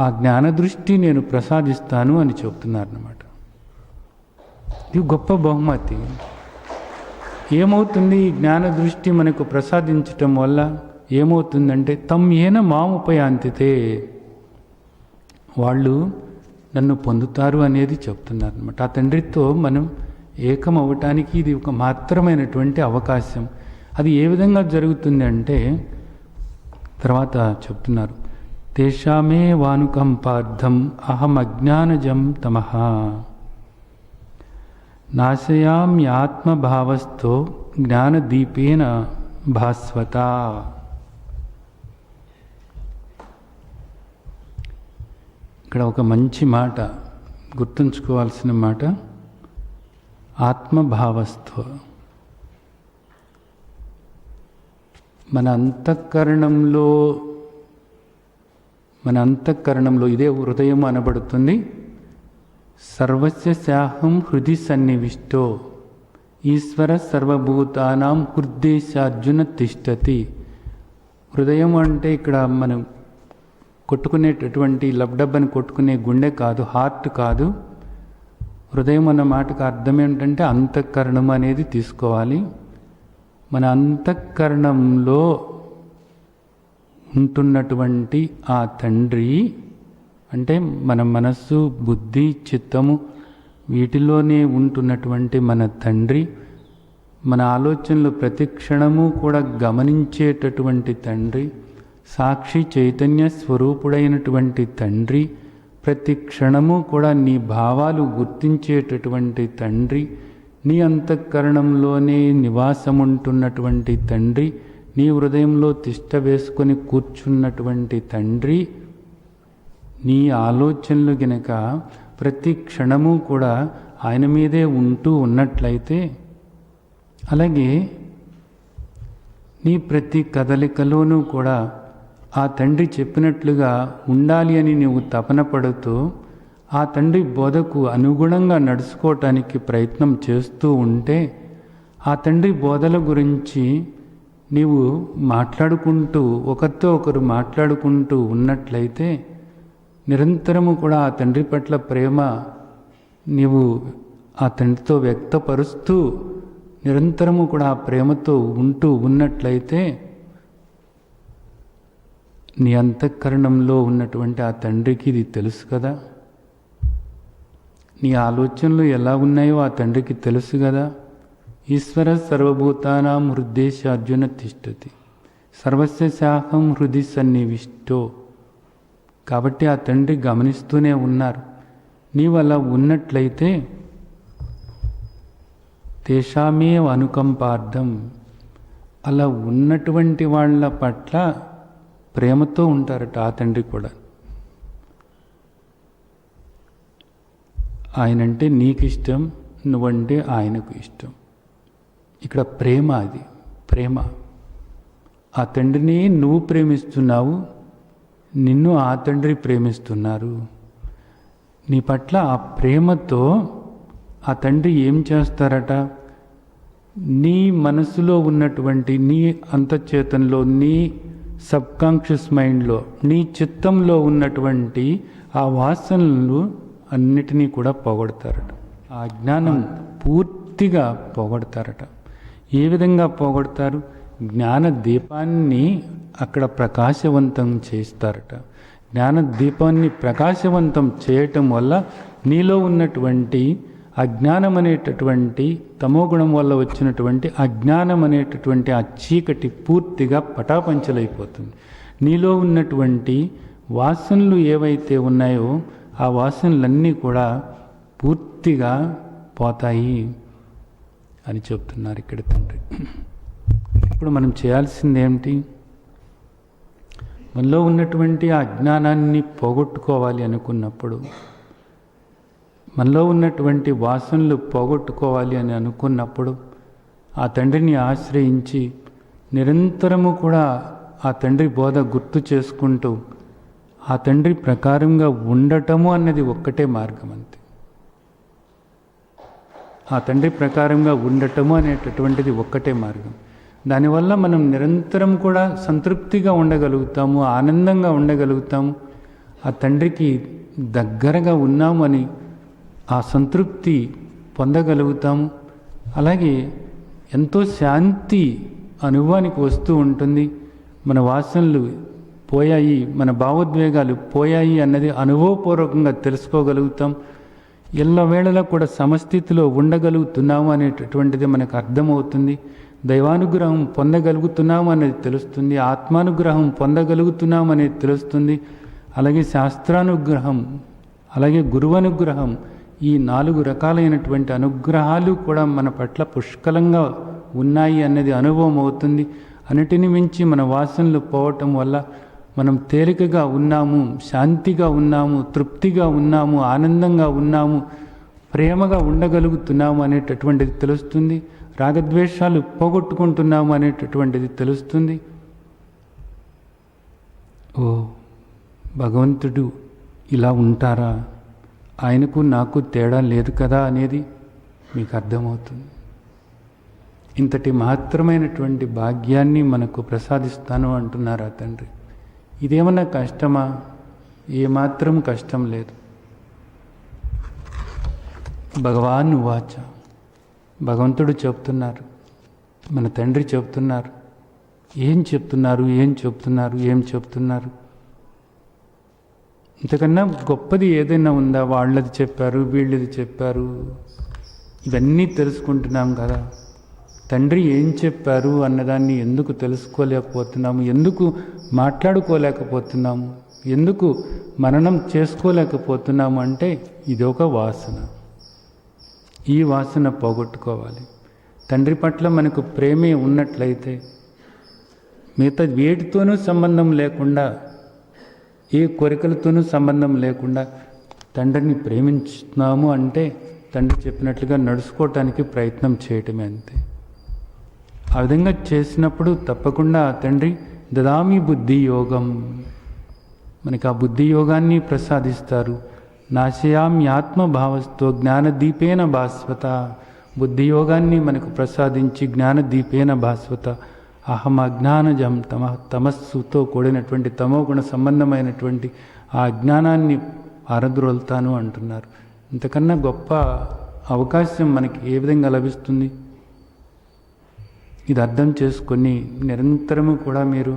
ఆ జ్ఞాన దృష్టి నేను ప్రసాదిస్తాను అని చెప్తున్నారన్నమాట. ఇది గొప్ప బహుమతి. ఏమవుతుంది ఈ జ్ఞాన దృష్టి మనకు ప్రసాదించటం వల్ల? ఏమవుతుందంటే, తమ్ ఏన మాముపయాంతితే, వాళ్ళు నన్ను పొందుతారు అనేది చెప్తున్నారనమాట. ఆ తండ్రితో మనం ఏకం అవ్వటానికి ఇది ఒక మాత్రమైనటువంటి అవకాశం. అది ఏ విధంగా జరుగుతుంది అంటే, తర్వాత చెప్తున్నారు, తేషామే వానుకంపార్థం అహం అజ్ఞానజం తమః నాశయామ్యాత్మభావస్థో జ్ఞానదీపేన భాస్వత. ఇక్కడ ఒక మంచి మాట గుర్తుంచుకోవాల్సిన మాట, ఆత్మభావస్థో. మన అంతఃకరణంలో ఇదే హృదయం అనబడుతుంది. సర్వస్య శాహం హృది సన్నివిష్టో ఈశ్వర సర్వభూతానాం హృద్దేశార్జున తిష్టతి. హృదయం అంటే ఇక్కడ మనం కొట్టుకునేటటువంటి లబ్డబ్బని కొట్టుకునే గుండె కాదు, హార్ట్ కాదు. హృదయం అన్న మాటకు అర్థం ఏంటంటే అంతఃకరణం అనేది తీసుకోవాలి. మన అంతఃకరణంలో ఉంటున్నటువంటి ఆ తండ్రి అంటే మన మనస్సు, బుద్ధి, చిత్తము వీటిలోనే ఉంటున్నటువంటి మన తండ్రి, మన ఆలోచనలు ప్రతి క్షణము కూడా గమనించేటటువంటి తండ్రి, సాక్షి చైతన్య స్వరూపుడైనటువంటి తండ్రి, ప్రతి క్షణము కూడా నీ భావాలు గుర్తించేటటువంటి తండ్రి, నీ అంతఃకరణంలోనే నివాసముంటున్నటువంటి తండ్రి, నీ హృదయంలో తిష్ట వేసుకొని కూర్చున్నటువంటి తండ్రి, నీ ఆలోచనలు గనక ప్రతి క్షణము కూడా ఆయన మీదే ఉంటూ ఉన్నట్లయితే, అలాగే నీ ప్రతి కదలికలోనూ కూడా ఆ తండ్రి చెప్పినట్లుగా ఉండాలి అని నీవు తపన పడుతూ, ఆ తండ్రి బోధకు అనుగుణంగా నడుచుకోవటానికి ప్రయత్నం చేస్తూ ఉంటే, ఆ తండ్రి బోధల గురించి నీవు మాట్లాడుకుంటూ, ఒకరితో ఒకరు మాట్లాడుకుంటూ ఉన్నట్లయితే, నిరంతరము కూడా ఆ తండ్రి పట్ల ప్రేమ నీవు ఆ తండ్రితో వ్యక్తపరుస్తూ నిరంతరము కూడా ఆ ప్రేమతో ఉంటూ ఉన్నట్లయితే, నీ అంతఃకరణంలో ఉన్నటువంటి ఆ తండ్రికి ఇది తెలుసు కదా. నీ ఆలోచనలు ఎలా ఉన్నాయో ఆ తండ్రికి తెలుసు కదా. ఈశ్వర సర్వభూతానాం హృద్దేశార్జున తిష్టతి సర్వస్య శాఖం హృది సన్నివిష్టో. కాబట్టి ఆ తండ్రి గమనిస్తూనే ఉన్నారు. నీవు అలా ఉన్నట్లయితే తేషామే అనుకంపార్థం, అలా ఉన్నటువంటి వాళ్ళ పట్ల ప్రేమతో ఉంటారట ఆ తండ్రి కూడా. ఆయనంటే నీకు ఇష్టం, నువ్వంటే ఆయనకు ఇష్టం. ఇక్కడ ప్రేమ, అది ప్రేమ. ఆ తండ్రిని నువ్వు ప్రేమిస్తున్నావు, నిన్ను ఆ తండ్రి ప్రేమిస్తున్నారు. నీ పట్ల ఆ ప్రేమతో ఆ తండ్రి ఏం చేస్తారట, నీ మనసులో ఉన్నటువంటి, నీ అంతఃచేతనలో, నీ సబ్కాన్షియస్ మైండ్లో, నీ చిత్తంలో ఉన్నటువంటి ఆ వాసనలు అన్నిటినీ కూడా పోగొడతారట. ఆ జ్ఞానం పూర్తిగా పోగొడతారట. ఏ విధంగా పోగొడతారు? జ్ఞాన దీపాన్ని అక్కడ ప్రకాశవంతం చేస్తారట. జ్ఞాన దీపాన్ని ప్రకాశవంతం చేయటం వల్ల నీలో ఉన్నటువంటి అజ్ఞానం అనేటటువంటి తమోగుణం వల్ల వచ్చినటువంటి అజ్ఞానం అనేటటువంటి ఆ చీకటి పూర్తిగా పటాపంచలైపోతుంది. నీలో ఉన్నటువంటి వాసనలు ఏవైతే ఉన్నాయో ఆ వాసనలన్నీ కూడా పూర్తిగా పోతాయి అని చెప్తున్నారు ఇక్కడ తండ్రి. ఇప్పుడు మనం చేయాల్సింది ఏమిటి? మనలో ఉన్నటువంటి ఆ అజ్ఞానాన్ని పోగొట్టుకోవాలి అనుకున్నప్పుడు, మనలో ఉన్నటువంటి వాసనలు పోగొట్టుకోవాలి అని అనుకున్నప్పుడు ఆ తండ్రిని ఆశ్రయించి నిరంతరము కూడా ఆ తండ్రి బోధ గుర్తు చేసుకుంటూ ఆ తండ్రి ప్రకారంగా ఉండటము అన్నది ఒక్కటే మార్గం అంతే. ఆ తండ్రి ప్రకారంగా ఉండటము అనేటటువంటిది ఒక్కటే మార్గం. దానివల్ల మనం నిరంతరం కూడా సంతృప్తిగా ఉండగలుగుతాము, ఆనందంగా ఉండగలుగుతాము, ఆ తండ్రికి దగ్గరగా ఉన్నాము అని ఆ సంతృప్తి పొందగలుగుతాము. అలాగే ఎంతో శాంతి అనుభవానికి వస్తూ ఉంటుంది. మన వాసనలు పోయాయి, మన భావోద్వేగాలు పోయాయి అన్నది అనుభవపూర్వకంగా తెలుసుకోగలుగుతాం. ఎల్లవేళలా కూడా సమస్థితిలో ఉండగలుగుతున్నాము అనేటటువంటిది మనకు అర్థమవుతుంది. దైవానుగ్రహం పొందగలుగుతున్నాము అనేది తెలుస్తుంది, ఆత్మానుగ్రహం పొందగలుగుతున్నాము అనేది తెలుస్తుంది. అలాగే శాస్త్రానుగ్రహం, అలాగే గురువనుగ్రహం, ఈ 4 రకాలైనటువంటి అనుగ్రహాలు కూడా మన పట్ల పుష్కలంగా ఉన్నాయి అన్నది అనుభవం అవుతుంది. అన్నిటిని మించి మన వాసనలు పోవటం వల్ల మనం తేలికగా ఉన్నాము, శాంతిగా ఉన్నాము, తృప్తిగా ఉన్నాము, ఆనందంగా ఉన్నాము, ప్రేమగా ఉండగలుగుతున్నాము అనేటటువంటిది తెలుస్తుంది. రాగద్వేషాలు పోగొట్టుకుంటున్నాము అనేటటువంటిది తెలుస్తుంది. ఓ భగవంతుడు ఇలా ఉంటారా, ఆయనకు నాకు తేడా లేదు కదా అనేది మీకు అర్థమవుతుంది. ఇంతటి మహత్తరమైనటువంటి భాగ్యాన్ని మనకు ప్రసాదిస్తాను అంటున్నారు ఆ తండ్రి. ఇదేమన్నా కష్టమా? ఏమాత్రం కష్టం లేదు. భగవాన్ వాచ, భగవంతుడు చెప్తున్నారు, మన తండ్రి చెప్తున్నారు. ఏం చెప్తున్నారు, ఏం చెప్తున్నారు, ఏం చెప్తున్నారు? ఇంతకన్నా గొప్పది ఏదైనా ఉందా? వాళ్ళది చెప్పారు, వీళ్ళది చెప్పారు, ఇవన్నీ తెలుసుకుంటున్నాం కదా. తండ్రి ఏం చెప్పారు అన్నదాన్ని ఎందుకు తెలుసుకోలేకపోతున్నాము? ఎందుకు మాట్లాడుకోలేకపోతున్నాము? ఎందుకు మననం చేసుకోలేకపోతున్నాము అంటే ఇదొక వాసన. ఈ వాసన పోగొట్టుకోవాలి. తండ్రి పట్ల మనకు ప్రేమే ఉన్నట్లయితే మిగతా వేటితోనూ సంబంధం లేకుండా, ఏ కోరికలతోనూ సంబంధం లేకుండా తండ్రిని ప్రేమించుతున్నాము అంటే తండ్రి చెప్పినట్లుగా నడుచుకోవటానికి ప్రయత్నం చేయటమే అంతే. ఆ విధంగా చేసినప్పుడు తప్పకుండా ఆ తండ్రి దదామి బుద్ధి యోగం, మనకి ఆ బుద్ధి యోగాన్ని ప్రసాదిస్తారు. నాశయామ్యాత్మభావస్తో జ్ఞానదీపేన భాస్వత, బుద్ధి యోగాన్ని మనకు ప్రసాదించి జ్ఞానదీపేన భాస్వత అహం అజ్ఞానజం తమస్సుతో కూడినటువంటి తమోగుణ సంబంధమైనటువంటి ఆ అజ్ఞానాన్ని పారద్రోలుతాను అంటున్నారు. ఇంతకన్నా గొప్ప అవకాశం మనకి ఏ విధంగా లభిస్తుంది? ఇది అర్థం చేసుకొని నిరంతరము కూడా మీరు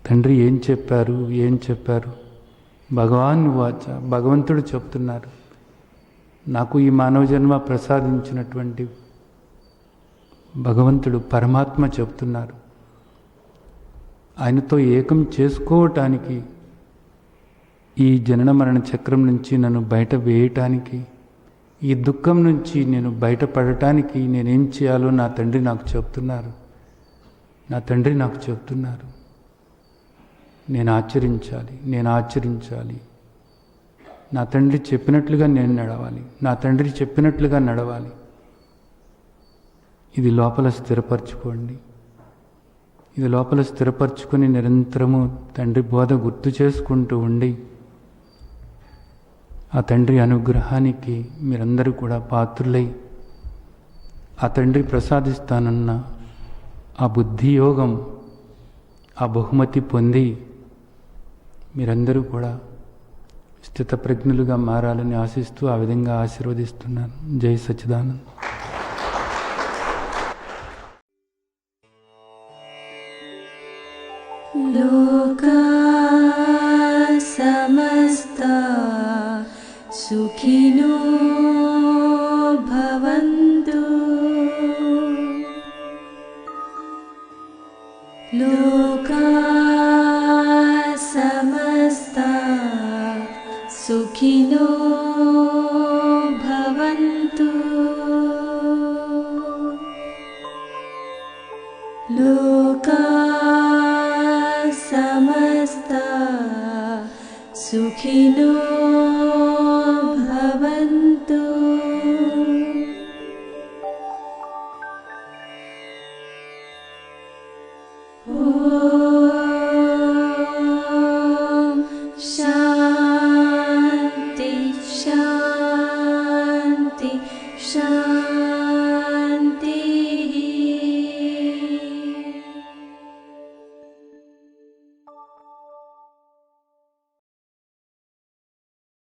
తండ్రి ఏం చెప్పారు, ఏం చెప్పారు, భగవాన్ వాచ, భగవంతుడు చెప్తున్నారు. నాకు ఈ మానవ జన్మ ప్రసాదించినటువంటి భగవంతుడు పరమాత్మ చెప్తున్నారు. ఆయనతో ఏకం చేసుకోవటానికి, ఈ జనన మరణ చక్రం నుంచి నన్ను బయట వేయటానికి, ఈ దుఃఖం నుంచి నేను బయటపడటానికి నేనేం చేయాలో నా తండ్రి నాకు చెప్తున్నారు. నా తండ్రి నాకు చెప్తున్నారు, నేను ఆచరించాలి. నా తండ్రి చెప్పినట్లుగా నేను నడవాలి, నా తండ్రి చెప్పినట్లుగా నడవాలి. ఇది లోపల స్థిరపరచుకోండి. ఇది లోపల స్థిరపరచుకొని నిరంతరము తండ్రి బోధ గుర్తు చేసుకుంటూ ఉండి ఆ తండ్రి అనుగ్రహానికి మీరందరూ కూడా పాత్రులై ఆ తండ్రి ప్రసాదిస్తానన్న ఆ బుద్ధి యోగం, ఆ బహుమతి పొంది మీరందరూ కూడా స్థితప్రజ్ఞులుగా మారాలని ఆశిస్తూ ఆ విధంగా ఆశీర్వదిస్తున్నాను. జై సచ్చిదానంద్. లోకా సమస్తా సుఖినో భవంతు. లోకా సమస్తా సుఖినో భవంతు. లోకా समस्ता सुखिनो